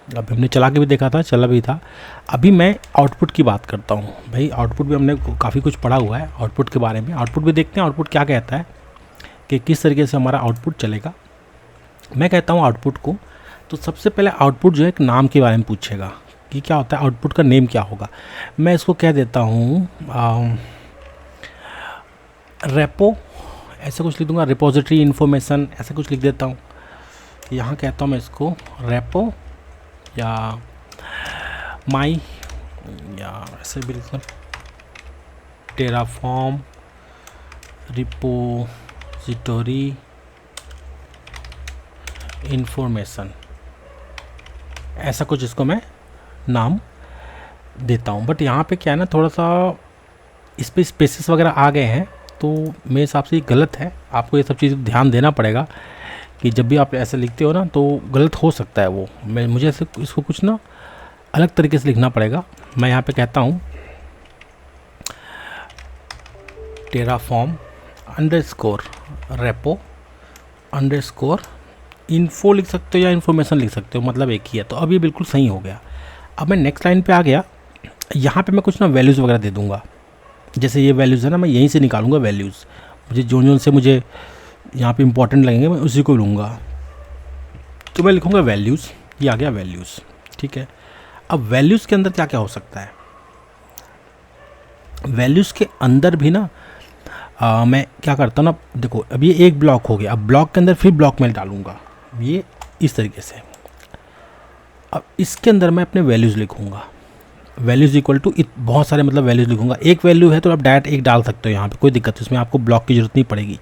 अब हमने चला के भी देखा था, चला भी था। अभी मैं आउटपुट की बात करता हूँ। भाई आउटपुट भी हमने काफ़ी कुछ पढ़ा हुआ है आउटपुट के बारे में। आउटपुट भी देखते हैं आउटपुट क्या कहता है कि किस तरीके से हमारा आउटपुट चलेगा। मैं कहता हूँ आउटपुट को, तो सबसे पहले आउटपुट जो है एक नाम के बारे में पूछेगा कि क्या होता है, आउटपुट का नेम क्या होगा। मैं इसको कह देता हूँ रेपो, ऐसा कुछ लिख दूँगा, रिपोजिटरी इन्फॉर्मेशन ऐसा कुछ लिख देता हूँ। यहाँ कहता हूँ मैं इसको रेपो या माई, या ऐसे भी लिखता हूँ टेराफॉर्म रिपोजिटरी इन्फॉर्मेशन, ऐसा कुछ इसको मैं नाम देता हूँ। बट यहाँ पे क्या है ना, थोड़ा सा इस पर स्पेसेस वगैरह आ गए हैं, तो मेरे हिसाब से ये गलत है। आपको ये सब चीज़ ध्यान देना पड़ेगा कि जब भी आप ऐसे लिखते हो ना तो गलत हो सकता है वो। मुझे ऐसे इसको कुछ ना अलग तरीके से लिखना पड़ेगा। मैं यहाँ पे कहता हूँ Terraform underscore repo underscore info लिख सकते हो या इन्फॉर्मेशन लिख सकते हो, मतलब एक ही है। तो अब ये बिल्कुल सही हो गया। अब मैं नेक्स्ट लाइन पे आ गया। यहाँ पे मैं कुछ ना वैल्यूज़ वगैरह दे दूँगा। जैसे ये वैल्यूज़ है ना, मैं यहीं से निकालूंगा वैल्यूज़। मुझे जो से मुझे यहाँ पे इंपॉर्टेंट लगेंगे मैं उसी को लूँगा। तो मैं लिखूँगा वैल्यूज़, ये आ गया वैल्यूज़, ठीक है। अब वैल्यूज़ के अंदर क्या क्या हो सकता है, वैल्यूज़ के अंदर भी ना मैं क्या करता हूँ ना, देखो अब ये एक ब्लॉक हो गया। अब ब्लॉक के अंदर फिर ब्लॉक में डालूँगा, ये इस तरीके से। अब इसके अंदर मैं अपने वैल्यूज़ लिखूँगा, वैल्यूज़ इक्वल टू बहुत सारे मतलब वैल्यूज़ लिखूँगा। एक वैल्यू है तो आप डायरेक्ट एक डाल सकते हो यहाँ पे, कोई दिक्कत, इसमें आपको ब्लॉक की ज़रूरत नहीं पड़ेगी।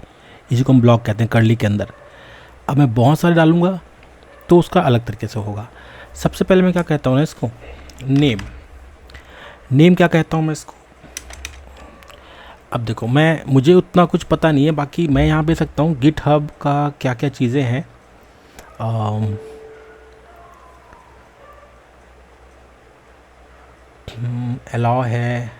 इसी को हम ब्लॉक कहते हैं कर्ली के अंदर। अब मैं बहुत सारे डालूँगा तो उसका अलग तरीके से होगा। सबसे पहले मैं क्या कहता हूँ ना इसको, नेम क्या कहता हूँ मैं इसको। अब देखो मुझे उतना कुछ पता नहीं है, बाकी मैं यहाँ पे सकता हूँ गिटहब का क्या क्या चीज़ें हैं। अलाउ है,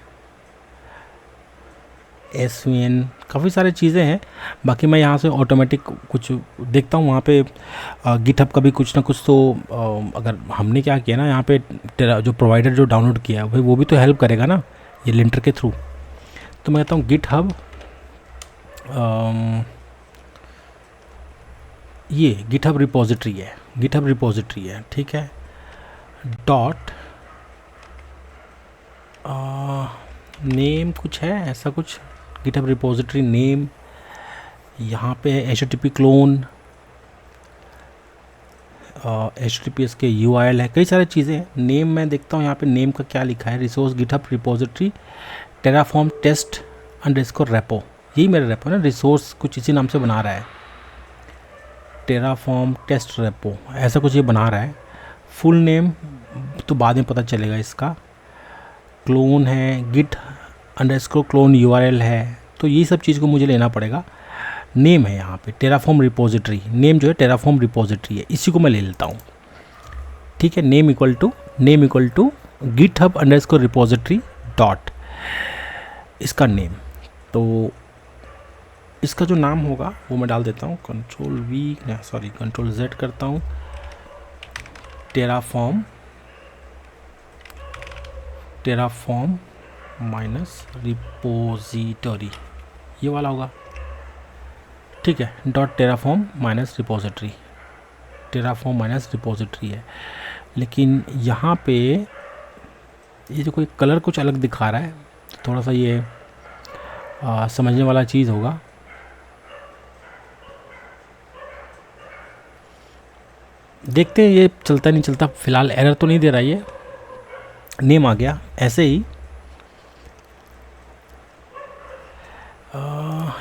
SVN, काफ़ी सारी चीज़ें हैं। बाकी मैं यहाँ से ऑटोमेटिक कुछ देखता हूँ। वहाँ पे गिटहब का भी कुछ ना कुछ तो अगर हमने क्या किया ना, यहाँ पे जो प्रोवाइडर जो डाउनलोड किया है भाई वो भी तो हेल्प करेगा ना ये लिंटर के थ्रू। तो मैं कहता हूँ गिटहब, ये गिटहब रिपोजिटरी है, ठीक है। डॉट नेम कुछ है ऐसा कुछ, गिटहब रिपोजिटरी नेम। यहाँ पे है HTTP क्लोन, HTTPS के URL है, कई सारी चीज़ें हैं। नेम मैं देखता हूँ यहाँ पे नेम का क्या लिखा है, resource GitHub repository Terraform test underscore repo, यही मेरा रेपो है ना, रिसोर्स कुछ इसी नाम से बना रहा है, टेराफॉर्म टेस्ट रेपो ऐसा कुछ ये बना रहा है। फुल नेम तो बाद में पता चलेगा इसका। क्लोन है, गिट अंडरस्कोर क्लोन यूआरएल है, तो ये सब चीज़ को मुझे लेना पड़ेगा। नेम है यहाँ पे टेराफॉर्म रिपोजिटरी, नेम जो है टेराफॉर्म रिपोजिटरी है, इसी को मैं ले लेता हूँ। ठीक है, name equal to GitHub underscore repository dot इसका नेम। तो इसका जो नाम होगा वो मैं डाल देता हूँ कंट्रोल Z करता हूँ, टेराफॉर्म माइनस रिपोजिटरी, ये वाला होगा। ठीक है, dot Terraform minus repository, Terraform minus repository है। लेकिन यहाँ पे ये जो कोई कलर कुछ अलग दिखा रहा है, थोड़ा सा ये समझने वाला चीज़ होगा। देखते हैं ये चलता नहीं चलता। फ़िलहाल एरर तो नहीं दे रहा, ये नेम आ गया। ऐसे ही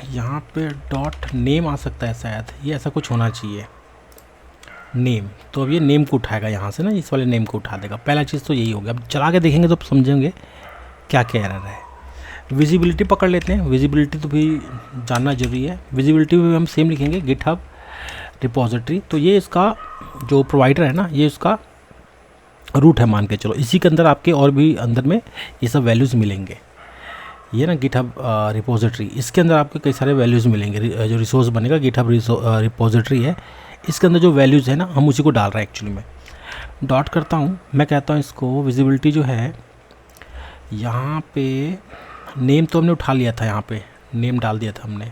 यहाँ पे डॉट नेम आ सकता है शायद, ये ऐसा कुछ होना चाहिए नेम। तो अब ये नेम को उठाएगा यहाँ से ना, इस वाले नेम को उठा देगा। पहला चीज़ तो यही हो गया। अब चला के देखेंगे तो समझेंगे क्या क्या एरर है। विजिबिलिटी पकड़ लेते हैं, विजिबिलिटी तो भी जानना जरूरी है। विजिबिलिटी में हम सेम लिखेंगे गिटहब रिपोजिटरी। तो ये इसका जो प्रोवाइडर है ना, ये उसका रूट है मान के चलो। इसी के अंदर आपके और भी अंदर में ये सब वैल्यूज़ मिलेंगे। ये ना गिटहब रिपोजिटरी, इसके अंदर आपको कई सारे वैल्यूज़ मिलेंगे। जो रिसोर्स बनेगा गिटहब रिपोजिटरी है, इसके अंदर जो वैल्यूज़ है ना, हम उसी को डाल रहे हैं एक्चुअली में। डॉट करता हूँ, मैं कहता हूँ इसको विजिबिलिटी जो है, यहाँ पे नेम तो हमने उठा लिया था, यहाँ पे नेम डाल दिया था हमने।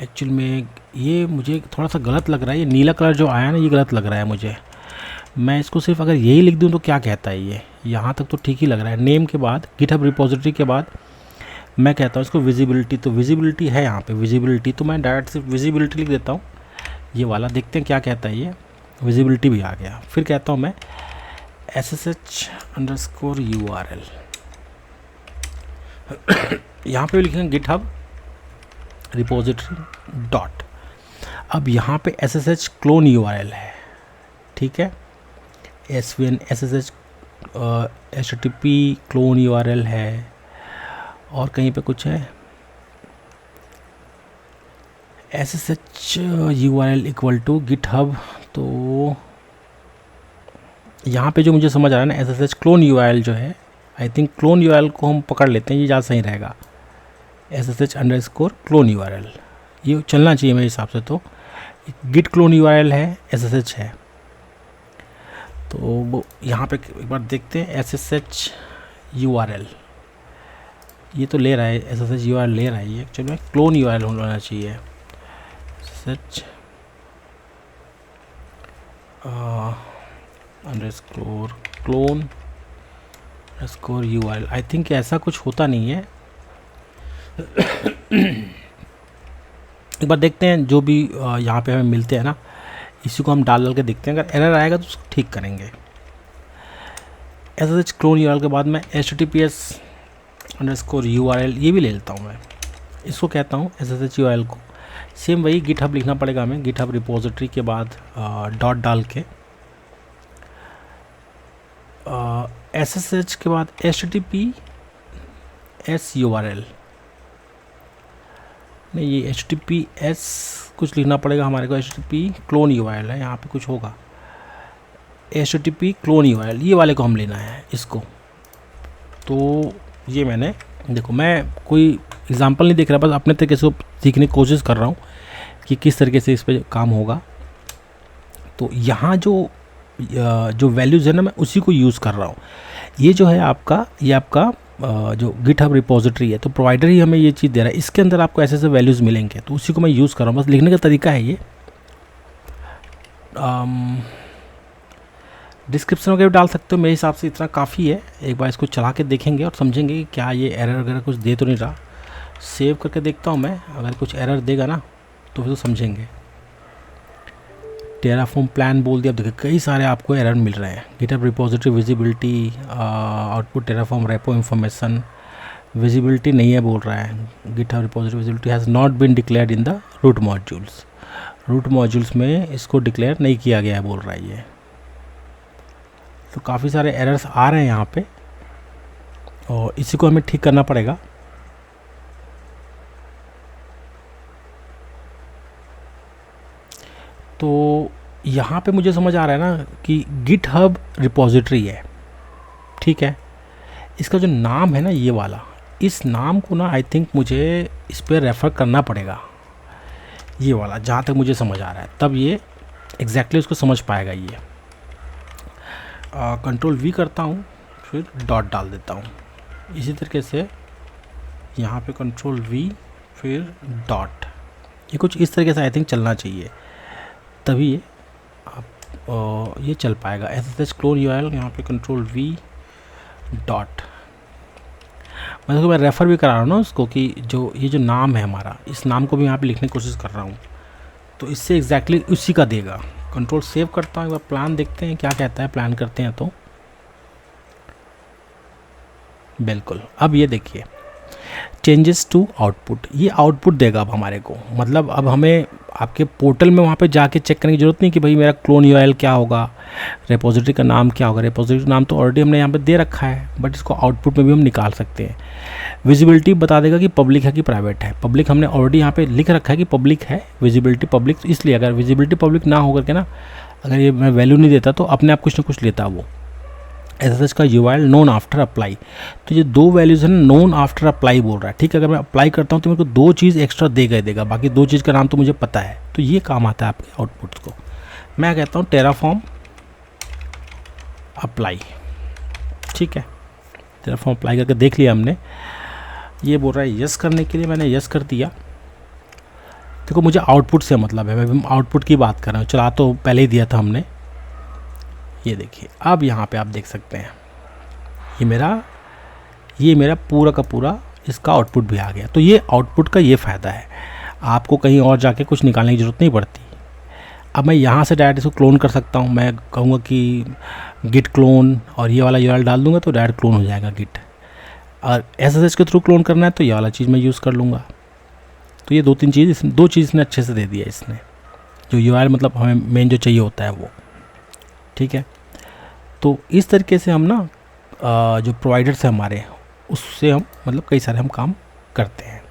एक्चुअल में ये मुझे थोड़ा सा गलत लग रहा है, ये नीला कलर जो आया ना, ये गलत लग रहा है मुझे। मैं इसको सिर्फ अगर यही लिख दूँ तो क्या कहता है ये, यहाँ तक तो ठीक ही लग रहा है। नेम के बाद गिटहब रिपोजिटरी के बाद मैं कहता हूँ इसको विजिबिलिटी। तो विजिबिलिटी है यहाँ पे विजिबिलिटी, तो मैं डायरेक्ट सिर्फ विजिबिलिटी लिख देता हूँ ये वाला। देखते हैं क्या कहता है ये। विजिबिलिटी भी आ गया। फिर कहता हूँ मैं SSH_URL, यहाँ पे लिखेंगे गिटहब रिपोजिटरी डॉट। अब यहाँ पे SSH क्लोन URL है, ठीक है। SVN SSH HTTP clone URL है, और कहीं पे कुछ है SSH URL equal to GitHub. तो यहाँ पे जो मुझे समझ आ रहा है ना, SSH क्लोन URL जो है, आई थिंक क्लोन URL को हम पकड़ लेते हैं, ये ज़्यादा सही रहेगा। SSH_ क्लोन URL ये चलना चाहिए मेरे हिसाब से। तो गिट क्लोन URL है, SSH है, तो वो यहाँ पे एक बार देखते हैं। SSH URL ये तो ले रहा है, SSH URL ले रहा है ये। एक्चुअली में क्लोन URL होना चाहिए। SSH _clone URL, I think ऐसा कुछ होता नहीं है। एक बार देखते हैं, जो भी यहाँ पे हमें मिलते हैं ना, इसी को हम डाल के देखते हैं। अगर एरर आएगा तो उसको ठीक करेंगे। SSH क्लोन URL के बाद मैं HTTPS_URL ये भी ले लेता हूँ मैं। इसको कहता हूँ SSH URL को। सेम वही गिटहब लिखना पड़ेगा हमें, गिटहब रिपोजिटरी के बाद डॉट डाल के SSH के बाद HTTPS URL नहीं, ये HTTPS कुछ लिखना पड़ेगा हमारे को। HTTP क्लोन URL है, यहाँ पे कुछ होगा। HTTP क्लोन URL ये वाले को हम लेना है इसको। तो ये मैंने देखो, मैं कोई एग्जांपल नहीं देख रहा, बस अपने तरीके से सीखने की कोशिश कर रहा हूँ कि किस तरीके से इस पर काम होगा। तो यहाँ जो वैल्यूज़ है ना, मैं उसी को यूज़ कर रहा हूँ। ये जो है आपका, ये आपका जो गिटहब रिपोजिटरी है, तो प्रोवाइडर ही हमें ये चीज़ दे रहा है। इसके अंदर आपको ऐसे वैल्यूज़ मिलेंगे, तो उसी को मैं यूज़ कर रहा हूँ। बस लिखने का तरीका है ये। डिस्क्रिप्शन वगैरह डाल सकते हो, मेरे हिसाब से इतना काफ़ी है। एक बार इसको चला के देखेंगे और समझेंगे कि क्या ये एरर वगैरह कुछ दे तो नहीं रहा। सेव करके देखता हूँ मैं, अगर कुछ एरर देगा ना तो फिर तो समझेंगे। टेराफॉर्म प्लान बोल दिया। अब देखिए कई सारे आपको एरर मिल रहे हैं। GitHub repository visibility, output Terraform repo information, visibility नहीं है बोल रहा है। GitHub repository visibility has not been declared in the root modules. Root modules में इसको डिक्लेयर नहीं किया गया है बोल रहा है ये। तो काफ़ी सारे एरर्स आ रहे हैं यहाँ पे और इसी को हमें ठीक करना पड़ेगा। तो यहाँ पे मुझे समझ आ रहा है ना कि गिटहब रिपोजिटरी है, ठीक है। इसका जो नाम है ना ये वाला, इस नाम को ना आई थिंक मुझे इस पर रेफ़र करना पड़ेगा, ये वाला, जहाँ तक मुझे समझ आ रहा है, तब ये एग्जैक्टली उसको समझ पाएगा ये। कंट्रोल वी करता हूँ, फिर डॉट डाल देता हूँ इसी तरीके से, यहाँ पे कंट्रोल वी फिर डॉट, ये कुछ इस तरीके से आई थिंक चलना चाहिए, तभी ये आप ये चल पाएगा। SSH क्लोन URL, यहाँ पे कंट्रोल वी डॉट, मतलब मैं रेफ़र भी करा रहा हूँ ना उसको कि जो ये जो नाम है हमारा, इस नाम को भी यहाँ पे लिखने की कोशिश कर रहा हूँ, तो इससे एग्जैक्टली उसी का देगा। कंट्रोल सेव करता हूँ, एक बार प्लान देखते हैं क्या कहता है, प्लान करते हैं तो बिल्कुल अब ये देखिए चेंजेस टू आउटपुट, ये आउटपुट देगा अब हमारे को, मतलब अब हमें आपके पोर्टल में वहाँ पे जाके चेक करने की ज़रूरत नहीं कि भाई मेरा क्लोन URL क्या होगा, रेपोजिटरी का नाम क्या होगा। रेपोजिटरी का नाम तो ऑलरेडी हमने यहाँ पे दे रखा है, बट इसको आउटपुट में भी हम निकाल सकते हैं। विजिबिलिटी बता देगा कि पब्लिक है कि प्राइवेट है। पब्लिक हमने ऑलरेडी यहाँ पे लिख रखा है कि पब्लिक है, विजिबिलिटी पब्लिक, तो इसलिए अगर विजिबिलिटी पब्लिक ना होकर के ना, अगर ये मैं वैल्यू नहीं देता तो अपने आप कुछ ना कुछ लेता वो। SSH का URL नोन आफ्टर अप्लाई, तो ये दो वैल्यूज़ है ना, नोन आफ्टर अप्लाई बोल रहा है, ठीक है। अगर मैं अप्लाई करता हूँ तो मेरे को दो चीज़ एक्स्ट्रा देगा, बाकी दो चीज़ का नाम तो मुझे पता है, तो ये काम आता है आपके आउटपुट्स को। मैं कहता हूँ टेराफॉर्म अप्लाई, ठीक है। टेराफॉर्म अप्लाई करके देख लिया हमने, ये बोल रहा है यस करने के लिए, मैंने यस कर दिया। देखो मुझे आउटपुट से मतलब है, मैं आउटपुट की बात कर रहा हूँ, चला तो पहले ही दिया था हमने। ये देखिए अब यहाँ पे आप देख सकते हैं ये मेरा पूरा का पूरा इसका आउटपुट भी आ गया। तो ये आउटपुट का ये फ़ायदा है, आपको कहीं और जाके कुछ निकालने की ज़रूरत नहीं पड़ती। अब मैं यहाँ से डायरेक्ट इसको क्लोन कर सकता हूँ, मैं कहूँगा कि गिट क्लोन और ये वाला URL डाल दूँगा तो डायरेक्ट क्लोन हो जाएगा गिट। और SSH के थ्रू क्लोन करना है तो ये वाला चीज़ मैं यूज़ कर लूँगा। तो ये दो चीज़ इसने अच्छे से दे दिया, इसने जो URL मतलब हमें मेन जो चाहिए होता है वो, ठीक है। तो इस तरीके से हम ना जो प्रोवाइडर्स हैं हमारे, उससे हम मतलब कई सारे हम काम करते हैं।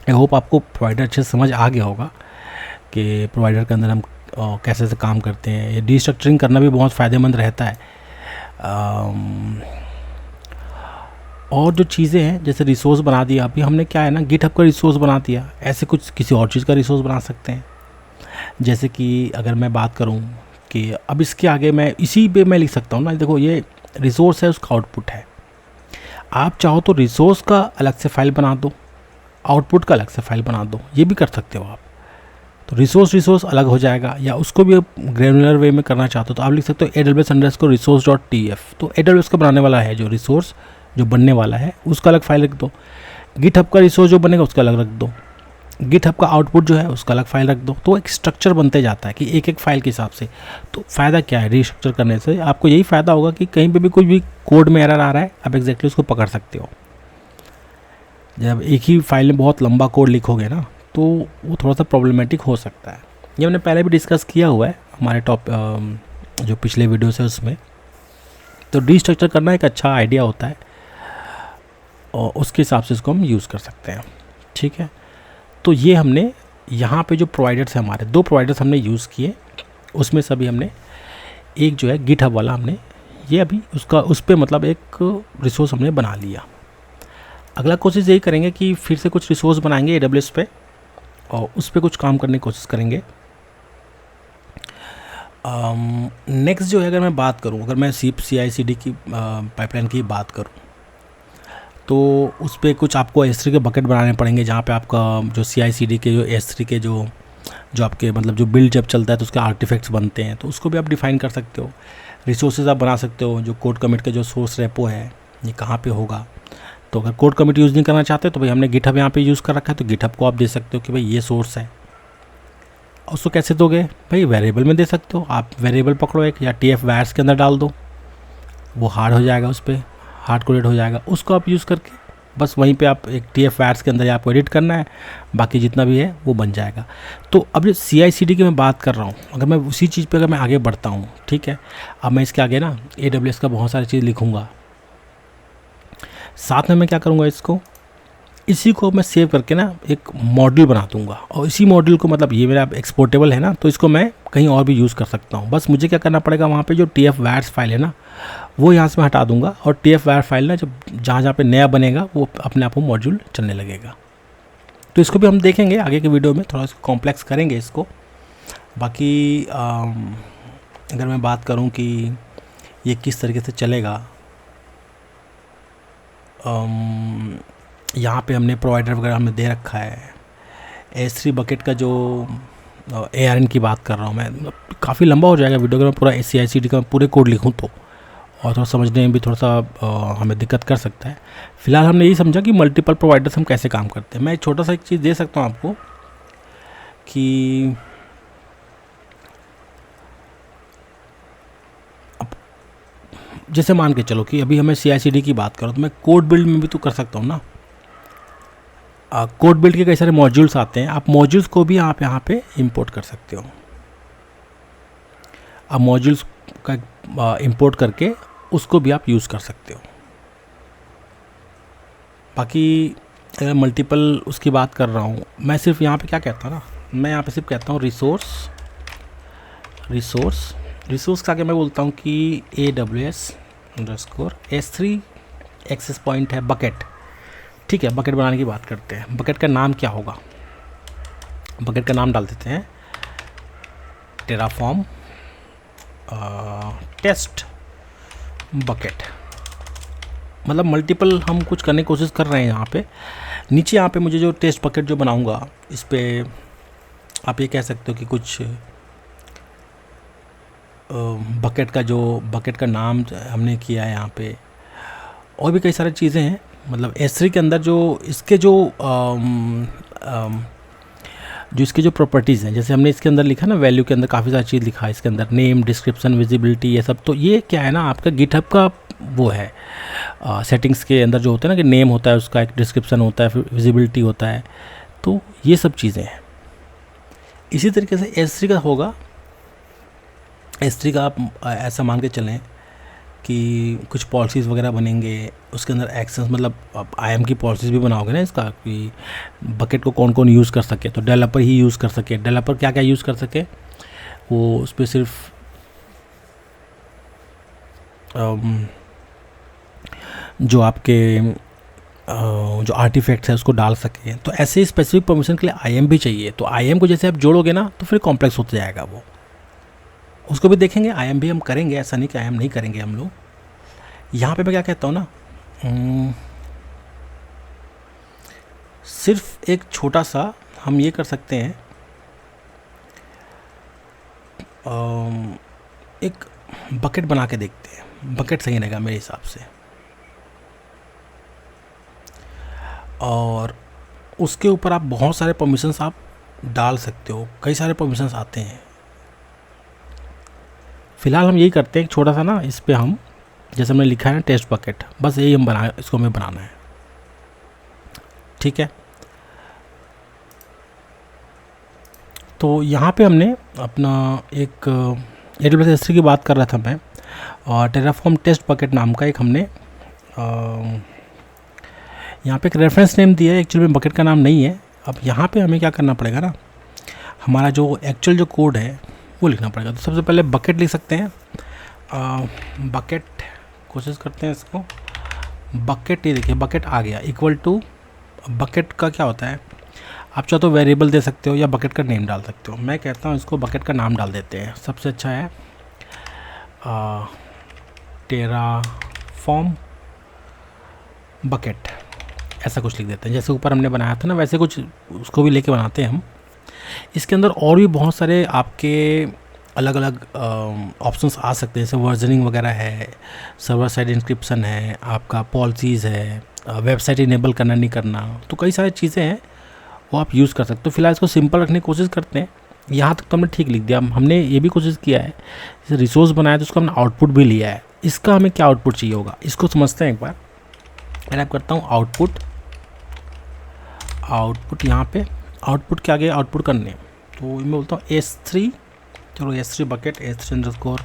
आई होप आपको प्रोवाइडर अच्छे से समझ आ गया होगा कि प्रोवाइडर के अंदर हम कैसे से काम करते हैं। ये डिस्ट्रक्चरिंग करना भी बहुत फ़ायदेमंद रहता है। और जो चीज़ें हैं जैसे रिसोर्स बना दिया, अभी हमने क्या है ना गिटहब का रिसोर्स बना दिया, ऐसे कुछ किसी और चीज़ का रिसोर्स बना सकते हैं। जैसे कि अगर मैं बात करूं कि अब इसके आगे मैं इसी पे मैं लिख सकता हूं ना, देखो ये रिसोर्स है, उसका आउटपुट है। आप चाहो तो रिसोर्स का अलग से फाइल बना दो, आउटपुट का अलग से फाइल बना दो, ये भी कर सकते हो आप। तो रिसोर्स अलग हो जाएगा, या उसको भी ग्रेनुलर वे में करना चाहते हो तो आप लिख सकते हो AWS_resource.tf। तो AWS का बनाने वाला है जो रिसोर्स जो बनने वाला है उसका अलग फाइल रख दो, गिटहब का रिसोर्स जो बनेगा उसका अलग रख दो, गिटहब का आउटपुट जो है उसका अलग फाइल रख दो। तो एक स्ट्रक्चर बनते जाता है कि एक एक फाइल के हिसाब से। तो फ़ायदा क्या है रीस्ट्रक्चर करने से, आपको यही फ़ायदा होगा कि कहीं पे भी कोई भी कोड में एरर आ रहा है आप एग्जैक्टली उसको पकड़ सकते हो। जब एक ही फाइल में बहुत लंबा कोड लिखोगे ना तो वो थोड़ा सा प्रॉब्लमेटिक हो सकता है। ये हमने पहले भी डिस्कस किया हुआ है हमारे जो पिछले वीडियोस है उसमें। तो रीस्ट्रक्चर करना एक अच्छा आइडिया होता है और उसके हिसाब से इसको हम यूज़ कर सकते हैं, ठीक है। तो ये हमने यहाँ पे जो प्रोवाइडर्स हैं हमारे, दो प्रोवाइडर्स हमने यूज़ किए, उसमें सभी हमने एक जो है गिटहब वाला हमने ये अभी उसका उस पर मतलब एक रिसोर्स हमने बना लिया। अगला कोशिश यही करेंगे कि फिर से कुछ रिसोर्स बनाएंगे AWS पे और उस पर कुछ काम करने की कोशिश करेंगे। नेक्स्ट जो है अगर मैं बात करूं, अगर मैं CI/CD की पाइपलाइन की बात करूं तो उस पर कुछ आपको S3 के बकेट बनाने पड़ेंगे, जहाँ पे आपका जो CI/CD के जो S3 के जो आपके मतलब जो बिल्ड जब चलता है तो उसके आर्टिफैक्ट्स बनते हैं, तो उसको भी आप डिफ़ाइन कर सकते हो। रिसोर्सेज आप बना सकते हो, जो कोड कमिट का जो सोर्स रेपो है ये कहाँ पे होगा। तो अगर कोड कमिट यूज़ नहीं करना चाहते तो भाई हमने गिटहब यहाँ पे यूज़ कर रखा है, तो गिटहब को आप दे सकते हो कि भाई ये सोर्स है। उसको कैसे दोगे भाई, वेरिएबल में दे सकते हो आप, वेरिएबल पकड़ो एक या TF वायर्स के अंदर डाल दो, वो हार्ड हो जाएगा, उस पर हार्ड कोडेड हो जाएगा, उसको आप यूज़ करके बस वहीं पे आप एक TF वायर्स के अंदर ही आपको एडिट करना है, बाकी जितना भी है वो बन जाएगा। तो अब जो CI/CD की मैं बात कर रहा हूँ, अगर मैं उसी चीज़ पे अगर मैं आगे बढ़ता हूँ, ठीक है, अब मैं इसके आगे ना AWS का बहुत सारी चीज़ लिखूँगा, साथ में मैं क्या करूँगा, इसको इसी को मैं सेव करके ना एक मॉड्यूल बना दूंगा, और इसी मॉड्यूल को, मतलब ये मेरा एक्सपोर्टेबल है ना, तो इसको मैं कहीं और भी यूज़ कर सकता हूँ। बस मुझे क्या करना पड़ेगा, वहाँ पे जो TF वायर्स फाइल है ना, वो यहाँ से मैं हटा दूंगा, और TF वायर फाइल ना जब जहाँ जहाँ पे नया बनेगा वो अपने आप वो मॉड्यूल चलने लगेगा। तो इसको भी हम देखेंगे आगे के वीडियो में, थोड़ा सा कॉम्प्लेक्स करेंगे इसको। बाकी अगर मैं बात करूँ कि ये किस तरीके से चलेगा, यहाँ पे हमने प्रोवाइडर वगैरह हमने दे रखा है। S3 बकेट का जो ARN की बात कर रहा हूँ मैं, काफ़ी लंबा हो जाएगा वीडियो अगर मैं पूरा CI/CD का पूरे कोड लिखूँ तो, और थोड़ा समझने में भी थोड़ा सा हमें दिक्कत कर सकता है। फिलहाल हमने यही समझा कि मल्टीपल प्रोवाइडर्स हम कैसे काम करते हैं। मैं एक छोटा सा एक चीज़ दे सकता हूँ आपको कि जैसे मान के चलो कि अभी हमें CI/CD की बात करो, तो मैं कोड बिल्ड में भी तो कर सकता हूँ ना। कोड बिल्ड के कई सारे मॉड्यूल्स आते हैं, आप मॉड्यूल्स को भी आप यहाँ पे इंपोर्ट कर सकते हो। आप मॉड्यूल्स का इंपोर्ट करके उसको भी आप यूज़ कर सकते हो। बाकी अगर मल्टीपल उसकी बात कर रहा हूँ, मैं सिर्फ यहाँ पे क्या कहता हूँ ना, मैं यहाँ पे सिर्फ कहता हूँ रिसोर्स का आगे मैं बोलता हूँ कि AWS_S3 एक्सेस पॉइंट है बकेट। ठीक है, बकेट बनाने की बात करते हैं। बकेट का नाम क्या होगा, बकेट का नाम डाल देते हैं टेराफॉर्म टेस्ट बकेट। मतलब मल्टीपल हम कुछ करने की कोशिश कर रहे हैं। यहाँ पे नीचे यहाँ पे मुझे जो टेस्ट बकेट जो बनाऊंगा, इस पर आप ये कह सकते हो कि कुछ बकेट का नाम हमने किया है यहाँ पे, और भी कई सारी चीज़ें हैं। मतलब S3 के अंदर जो इसके जो इसके जो प्रॉपर्टीज़ हैं, जैसे हमने इसके अंदर लिखा ना, वैल्यू के अंदर काफ़ी सारी चीज़ लिखा है इसके अंदर, नेम, डिस्क्रिप्शन, विजिबिलिटी, ये सब। तो ये क्या है ना, आपका गिटहब का वो है सेटिंग्स के अंदर जो होता है ना, कि नेम होता है उसका, एक डिस्क्रिप्शन होता है, फिर विजिबिलिटी होता है, तो ये सब चीज़ें हैं। इसी तरीके से S3 का होगा। S3 का आप ऐसा मान के चलें कि कुछ पॉलिसीज़ वगैरह बनेंगे उसके अंदर, एक्सेस, मतलब आप IAM की पॉलिसीज़ भी बनाओगे ना इसका, कि बकेट को कौन कौन यूज़ कर सके, तो डेवलपर ही यूज़ कर सके। डेवलपर क्या क्या यूज़ कर सके, वो उस पर सिर्फ जो आपके जो आर्टिफैक्ट्स है उसको डाल सके। तो ऐसे स्पेसिफिक परमिशन के लिए IAM भी चाहिए। तो IAM को जैसे आप जोड़ोगे ना, तो फिर कॉम्प्लेक्स होता जाएगा वो, उसको भी देखेंगे। IAM भी हम करेंगे, ऐसा नहीं कि IAM नहीं करेंगे हम लोग। यहाँ पे मैं क्या कहता हूँ ना, सिर्फ एक छोटा सा हम ये कर सकते हैं, एक बकेट बना के देखते हैं। बकेट सही रहेगा मेरे हिसाब से, और उसके ऊपर आप बहुत सारे परमिशंस आप डाल सकते हो, कई सारे परमिशंस आते हैं। फ़िलहाल हम यही करते हैं, एक छोटा सा ना इस पे हम, जैसे हमने लिखा है ना टेस्ट बकेट, बस यही हम इसको हमें बनाना है। ठीक है, तो यहाँ पे हमने अपना एक AWS S3 की बात कर रहा था मैं, और टेराफॉर्म टेस्ट बकेट नाम का एक हमने यहाँ पे एक रेफरेंस नेम दिया है। एक्चुअली में बकेट का नाम नहीं है। अब यहाँ पे हमें क्या करना पड़ेगा ना, हमारा जो एक्चुअल जो कोड है वो लिखना पड़ेगा। तो सबसे पहले बकेट लिख सकते हैं, बकेट, कोशिश करते हैं इसको, बकेट, ये देखिए बकेट आ गया। इक्वल टू बकेट का क्या होता है, आप चाहो तो वेरिएबल दे सकते हो या बकेट का नेम डाल सकते हो। मैं कहता हूँ इसको बकेट का नाम डाल देते हैं, सबसे अच्छा है टेराफॉर्म बकेट, ऐसा कुछ लिख देते हैं। जैसे ऊपर हमने बनाया था ना, वैसे कुछ उसको भी लेके बनाते हैं हम। इसके अंदर और भी बहुत सारे आपके अलग अलग ऑप्शंस आ सकते हैं, जैसे वर्जनिंग वगैरह है, सर्वर साइड इंस्क्रिप्शन है, आपका पॉलिसीज़ है, वेबसाइट इनेबल करना नहीं करना, तो कई सारी चीज़ें हैं वो आप यूज़ कर सकते हो। फिलहाल इसको सिंपल रखने की कोशिश करते हैं। यहाँ तक तो हमने ठीक लिख दिया। हमने ये भी कोशिश किया है, जैसे रिसोर्स बनाया तो उसका हमने आउटपुट भी लिया है। इसका हमें क्या आउटपुट चाहिए होगा, इसको समझते हैं एक बार। मैं आप करता हूँ आउटपुट आउटपुट, यहाँ पे आउटपुट के आगे आउटपुट का नेम, तो मैं बोलता हूँ S3, चलो S3 bucket, S3 underscore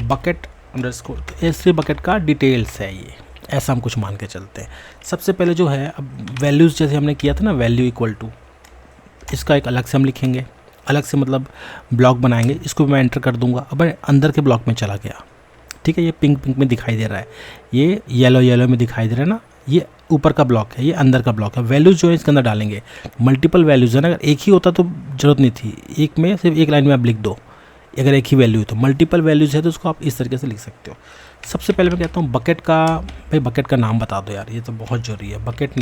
bucket underscore, तो S3 बकेट का डिटेल्स है ये, ऐसा हम कुछ मान के चलते हैं। सबसे पहले जो है, अब वैल्यूज़ जैसे हमने किया था ना, वैल्यू इक्वल टू, इसका एक अलग से हम लिखेंगे, अलग से मतलब ब्लॉक बनाएंगे, इसको मैं एंटर कर दूंगा। अब मैं अंदर के ब्लॉक में चला गया, ठीक है, ये पिंक पिंक में दिखाई दे रहा है, ये येलो येलो में दिखाई दे रहा है ना, ये ऊपर का ब्लॉक है, ये अंदर का ब्लॉक है। वैल्यूज़ जो है इसके अंदर डालेंगे, मल्टीपल वैल्यूज़ है ना, अगर एक ही होता तो ज़रूरत नहीं थी, एक में सिर्फ एक लाइन में आप लिख दो, अगर एक ही वैल्यू है तो। मल्टीपल वैल्यूज़ है तो उसको आप इस तरीके से लिख सकते हो। सबसे पहले मैं कहता हूँ बकेट का, भाई बकेट का नाम बता दो यार, ये तो बहुत ज़रूरी है। बकेट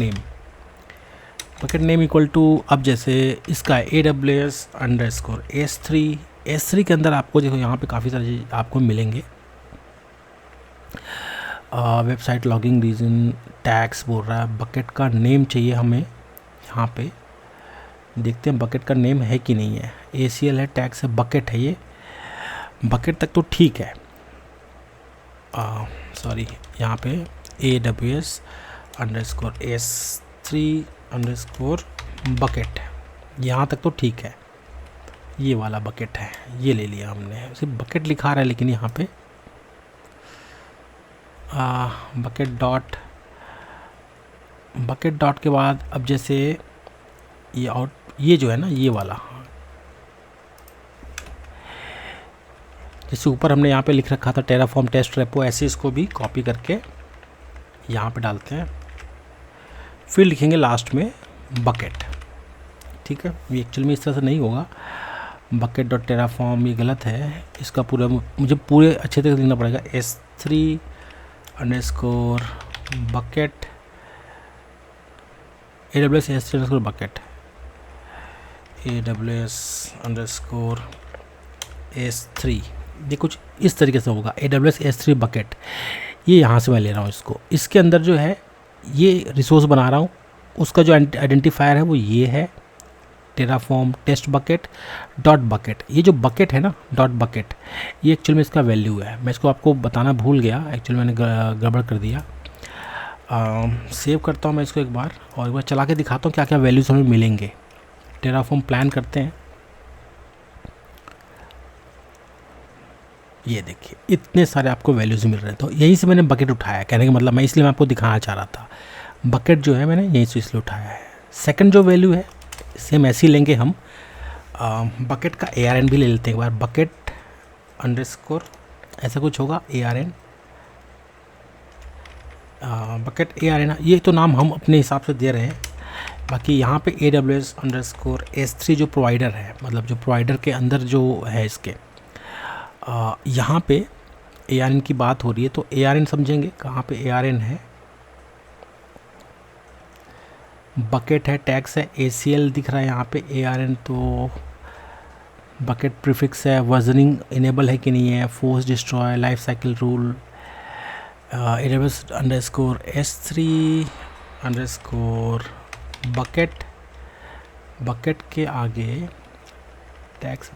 नेम इक्वल टू, अब जैसे इसका AWS अंडरस्कोर S3 के अंदर आपको देखो यहाँ पे काफ़ी सारी चीज़ आपको मिलेंगे। वेबसाइट लॉगिंग रीजन टैग्स बोल रहा है, बकेट का नेम चाहिए हमें। यहाँ पे देखते हैं बकेट का नेम है कि नहीं है। ACL है, टैग्स है, बकेट है, ये बकेट तक तो ठीक है। सॉरी, यहाँ पे AWS underscore S3 underscore bucket, यहाँ तक तो ठीक है। ये वाला बकेट है, ये ले लिया हमने, सिर्फ बकेट लिखा रहा है लेकिन यहाँ पे बकेट डॉट के बाद अब जैसे ये जो है ना, ये वाला, जैसे ऊपर हमने यहाँ पे लिख रखा था टेराफॉर्म टेस्ट रेपो, ऐसे इसको भी कॉपी करके यहाँ पे डालते हैं, फिर लिखेंगे लास्ट में बकेट, ठीक है। ये एक्चुअली में इस तरह से नहीं होगा, बकेट डॉट टेराफॉर्म, ये गलत है, इसका पूरा मुझे पूरे अच्छे तरीके से लिखना पड़ेगा। S3 underscore bucket, AWS S3 underscore bucket, AWS underscore S3, ये कुछ इस तरीके से होगा। AWS S3 बकेट, ये यहाँ से मैं ले रहा हूँ इसको, इसके अंदर जो है ये रिसोर्स बना रहा हूँ, उसका जो आइडेंटिफायर है वो ये है, Terraform test bucket dot bucket. ये जो बकेट है ना, डॉट बकेट, ये एक्चुअल में इसका वैल्यू है। मैं इसको आपको बताना भूल गया, एक्चुअली मैंने गड़बड़ कर दिया। सेव करता हूँ मैं इसको एक बार, और एक बार चला के दिखाता हूँ क्या क्या वैल्यूज हमें मिलेंगे। टेराफॉर्म प्लान करते हैं, ये देखिए इतने सारे आपको वैल्यूज़ मिल रहे हैं। तो यहीं से मैंने बकेट उठाया, कहने का मतलब मैं इसलिए मैं आपको दिखाना चाह रहा था, बकेट जो है मैंने यहीं से इसलिए उठाया है। सेकंड जो वैल्यू है सेम ऐसे ही लेंगे हम, बकेट का ARN भी ले लेते हैं एक बार, बकेट अंडरस्कोर ऐसा कुछ होगा, ARN बकेट ARN, ये तो नाम हम अपने हिसाब से दे रहे हैं। बाकी यहाँ पे AWS अंडरस्कोर S3 जो प्रोवाइडर है, मतलब जो प्रोवाइडर के अंदर जो है इसके, यहाँ पे ARN की बात हो रही है तो ARN समझेंगे, कहाँ पे ARN है, बकेट है, टैग्स है, ACL दिख रहा है यहाँ पे, ARN तो बकेट प्रीफिक्स है, वर्जनिंग इनेबल है कि नहीं है, force destroy, life cycle rule, AWS underscore S3 underscore bucket, bucket के आगे टैग्स,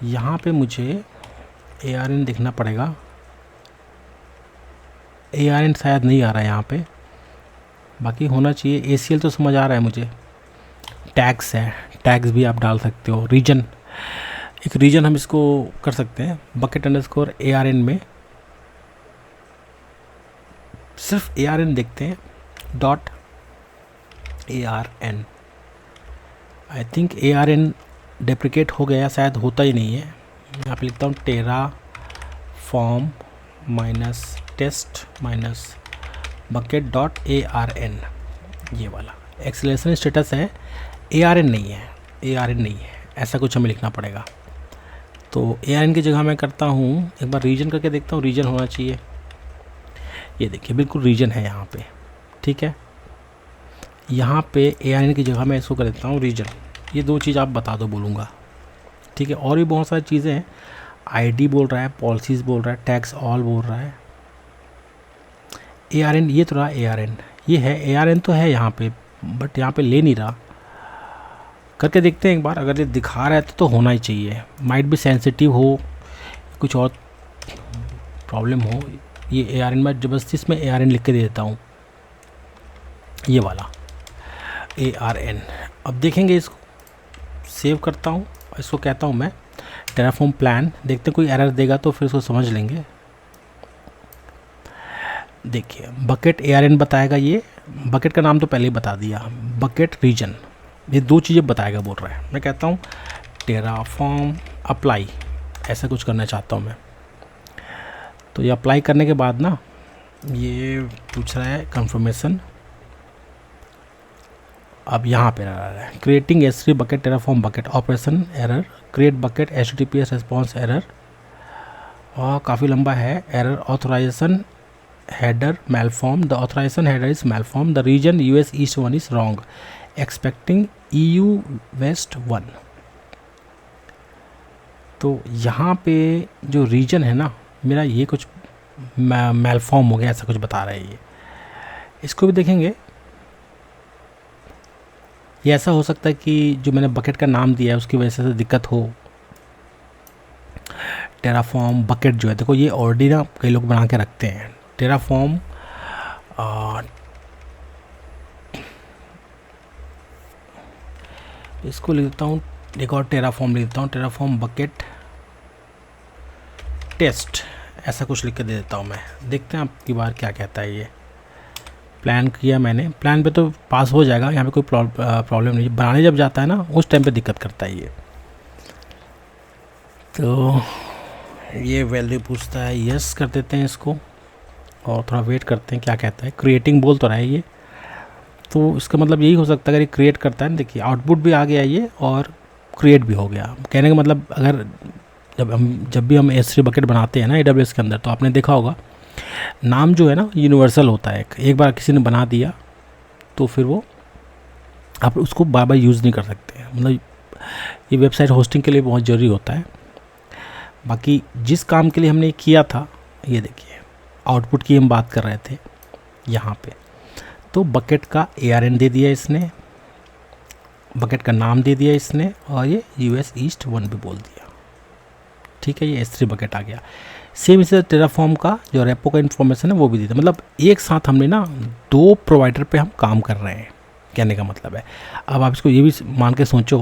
यहाँ पे मुझे ARN देखना पड़ेगा, ARN शायद नहीं आ रहा है यहाँ पे, बाकी होना चाहिए। ACL तो समझ आ रहा है मुझे, टैग्स है, टैग्स भी आप डाल सकते हो, रीजन, एक रीजन हम इसको कर सकते हैं, बकेट अंडरस्कोर ARN में सिर्फ ARN देखते हैं, dot ARN, I think ARN deprecate हो गया, शायद होता ही नहीं है। यहाँ पे लिखता हूँ Terraform minus test minus bucket dot ARN, ये वाला एक्सेलरेशन स्टेटस है, ARN नहीं है, ARN नहीं है, ऐसा कुछ हमें लिखना पड़ेगा। तो ARN की जगह मैं करता हूँ, एक बार रीजन करके देखता हूँ, रीजन होना चाहिए, ये देखिए बिल्कुल रीजन है यहाँ पे, ठीक है। यहाँ पे ARN की जगह मैं इसको कर देता हूँ रीजन, ये दो चीज़ आप बता दो बोलूँगा, ठीक है। और भी बहुत सारी चीज़ें हैं, ID बोल रहा है, पॉलिसीज़ बोल रहा है, टैक्स ऑल बोल रहा है, ARN ये तो रहा, ARN ये है, ARN तो है यहाँ पे, बट यहाँ पे ले नहीं रहा, करके देखते हैं एक बार, अगर ये दिखा रहा है तो होना ही चाहिए, माइट भी सेंसिटिव हो, कुछ और प्रॉब्लम हो। ये ARN में ज़बरदस्ती इसमें ARN लिख के दे देता हूँ, ये वाला ARN। अब देखेंगे, इसको सेव करता हूँ, इसको कहता हूँ मैं टेराफॉर्म प्लान। देखते हैं कोई एरर देगा तो फिर इसको समझ लेंगे। देखिए बकेट ARN बताएगा, ये बकेट का नाम तो पहले ही बता दिया, बकेट रीजन, ये दो चीज़ें बताएगा बोल रहा है। मैं कहता हूँ टेराफॉर्म अप्लाई, ऐसा कुछ करना चाहता हूँ मैं। तो ये अप्लाई करने के बाद ना ये पूछ रहा है कंफर्मेशन। अब यहाँ पे आ रहा है creating S3 bucket Terraform bucket operation error, create bucket HTTPS response error, और काफ़ी लंबा है। Error authorization header malform, the authorization header is malform, the region US East 1 is wrong, expecting EU West 1। तो यहाँ पे जो रीजन है ना मेरा, ये कुछ malform हो गया, ऐसा कुछ बता रहा है ये। इसको भी देखेंगे, ये ऐसा हो सकता है कि जो मैंने बकेट का नाम दिया है उसकी वजह से दिक्कत हो। टेराफॉर्म बकेट जो है, देखो ये ऑलरेडी ना कई लोग बना के रखते हैं टेराफॉर्म। इसको लिख देता हूँ, एक और टेराफॉर्म लिख देता हूँ, टेराफॉर्म बकेट टेस्ट, ऐसा कुछ लिख के दे देता हूँ मैं। देखते हैं आपकी बार क्या कहता है ये। प्लान किया मैंने, प्लान पे तो पास हो जाएगा, यहाँ पे कोई प्रॉब्लम नहीं। बनाने जब जाता है ना उस टाइम पे दिक्कत करता है ये। तो ये वैल्यू पूछता है, यस कर देते हैं इसको और थोड़ा वेट करते हैं क्या कहता है। क्रिएटिंग बोल तो रहा है ये, तो इसका मतलब यही हो सकता है अगर ये क्रिएट करता है। देखिए आउटपुट भी आ गया ये और क्रिएट भी हो गया। कहने का मतलब अगर जब भी हम S3 बकेट बनाते हैं ना AWS के अंदर, तो आपने देखा होगा नाम जो है ना यूनिवर्सल होता है। एक बार किसी ने बना दिया तो फिर वो आप उसको बार बार यूज़ नहीं कर सकते। मतलब ये वेबसाइट होस्टिंग के लिए बहुत ज़रूरी होता है। बाकी जिस काम के लिए हमने किया था, ये देखिए आउटपुट की हम बात कर रहे थे यहाँ पे, तो बकेट का ARN दे दिया इसने, बकेट का नाम दे दिया इसने, और ये US East 1 भी बोल दिया। ठीक है, ये S3 बकेट आ गया। सेम इसे टेराफॉर्म का जो रेपो का इन्फॉर्मेशन है वो भी देता। मतलब एक साथ हमने ना दो प्रोवाइडर पे हम काम कर रहे हैं, कहने का मतलब है। अब आप इसको ये भी मान के सोचो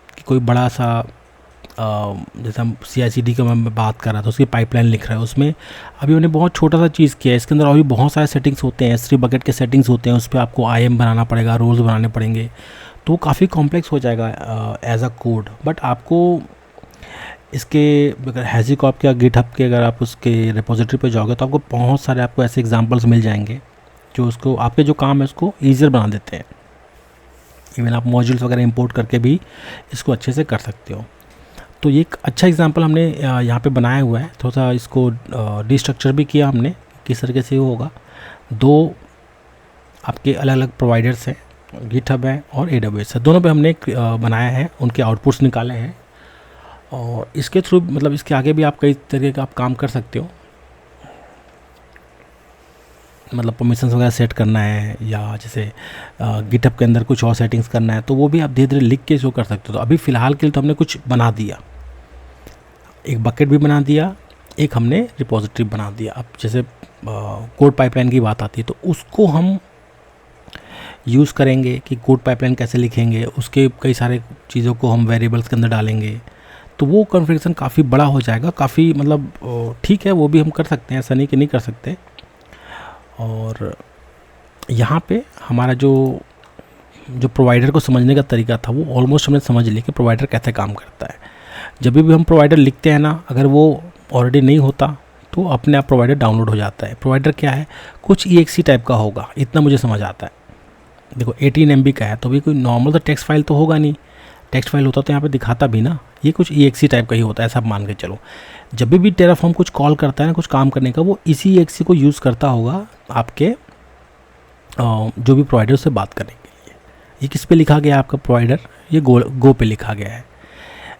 कि कोई बड़ा सा जैसे हम CI/CD का मैं बात कर रहा था, उसकी पाइपलाइन लिख रहा है, उसमें अभी हमने बहुत छोटा सा चीज़ किया है। इसके अंदर अभी बहुत सारे सेटिंग्स होते हैं, S3 बकेट के सेटिंग्स होते हैं, उस पर आपको IAM बनाना पड़ेगा, रोल्स बनाने पड़ेंगे, तो वो काफ़ी कॉम्प्लेक्स हो जाएगा एज अ कोड। बट आपको इसके अगर हैज़ीकॉप के गिटहब के अगर आप उसके रिपोजिटरी पे जाओगे तो आपको बहुत सारे आपको ऐसे एग्जांपल्स मिल जाएंगे जो उसको आपके जो काम है उसको ईजियर बना देते हैं। इवन आप मॉड्यूल्स वगैरह इंपोर्ट करके भी इसको अच्छे से कर सकते हो। तो ये एक अच्छा एग्जांपल हमने यहाँ पे बनाया हुआ है। थोड़ा सा इसको डिस्ट्रक्चर भी किया हमने, किस तरीके से वो होगा। दो आपके अलग अलग प्रोवाइडर्स हैं, गिटहब है और AWS है, दोनों पे हमने बनाया है, उनके आउटपुट्स निकाले हैं। और इसके थ्रू मतलब इसके आगे भी आप कई तरीके का आप काम कर सकते हो। मतलब परमिशंस वगैरह सेट करना है, या जैसे गिटहब के अंदर कुछ और सेटिंग्स करना है, तो वो भी आप धीरे धीरे लिख के इसको कर सकते हो। तो अभी फ़िलहाल के लिए तो हमने कुछ बना दिया, एक बकेट भी बना दिया, एक हमने रिपोजिटरी बना दिया। अब जैसे कोड पाइपलाइन की बात आती है तो उसको हम यूज़ करेंगे कि कोड पाइपलाइन कैसे लिखेंगे, उसके कई सारे चीज़ों को हम वेरिएबल्स के अंदर डालेंगे, तो वो कॉन्फ़िगरेशन काफ़ी बड़ा हो जाएगा। काफ़ी मतलब ठीक है, वो भी हम कर सकते हैं, ऐसा नहीं कि नहीं कर सकते। और यहाँ पे हमारा जो प्रोवाइडर को समझने का तरीका था वो ऑलमोस्ट हमने समझ लिया कि प्रोवाइडर कैसे काम करता है। जब भी हम प्रोवाइडर लिखते हैं ना, अगर वो ऑलरेडी नहीं होता तो अपने आप प्रोवाइडर डाउनलोड हो जाता है। प्रोवाइडर क्या है, कुछ EXE टाइप का होगा, इतना मुझे समझ आता है। देखो 18 MB का है तो भी कोई नॉर्मल तो टेक्स्ट फाइल तो होगा नहीं, टेक्स्ट फाइल होता तो यहाँ पे दिखाता भी ना। ये कुछ EXE टाइप का ही होता है, ऐसा मान के चलो। जब भी टेराफॉर्म कुछ कॉल करता है ना कुछ काम करने का, वो इसी EXE को यूज़ करता होगा आपके जो भी प्रोवाइडर से बात करने के लिए। ये किस पे लिखा गया है आपका प्रोवाइडर, ये गो पे लिखा गया है।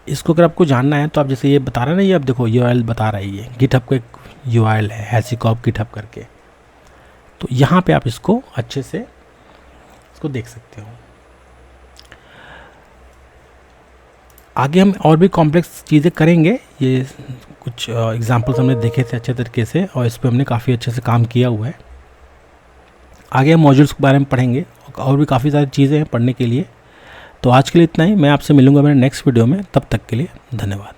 इसको अगर आपको जानना है तो आप जैसे ये बता रहे हैं ना, ये अब देखो URL बता रहा है, ये गिटहब का एक URL है हैज़ीकॉप गिटहब करके। तो यहाँ पे आप इसको अच्छे से इसको देख सकते हो। आगे हम और भी कॉम्प्लेक्स चीज़ें करेंगे। ये कुछ एग्जांपल्स हमने देखे थे अच्छे तरीके से, और इस पर हमने काफ़ी अच्छे से काम किया हुआ है। आगे हम मॉड्यूल्स के बारे में पढ़ेंगे और और भी काफ़ी सारी चीज़ें हैं पढ़ने के लिए। तो आज के लिए इतना ही, मैं आपसे मिलूँगा मेरे नेक्स्ट वीडियो में, तब तक के लिए धन्यवाद।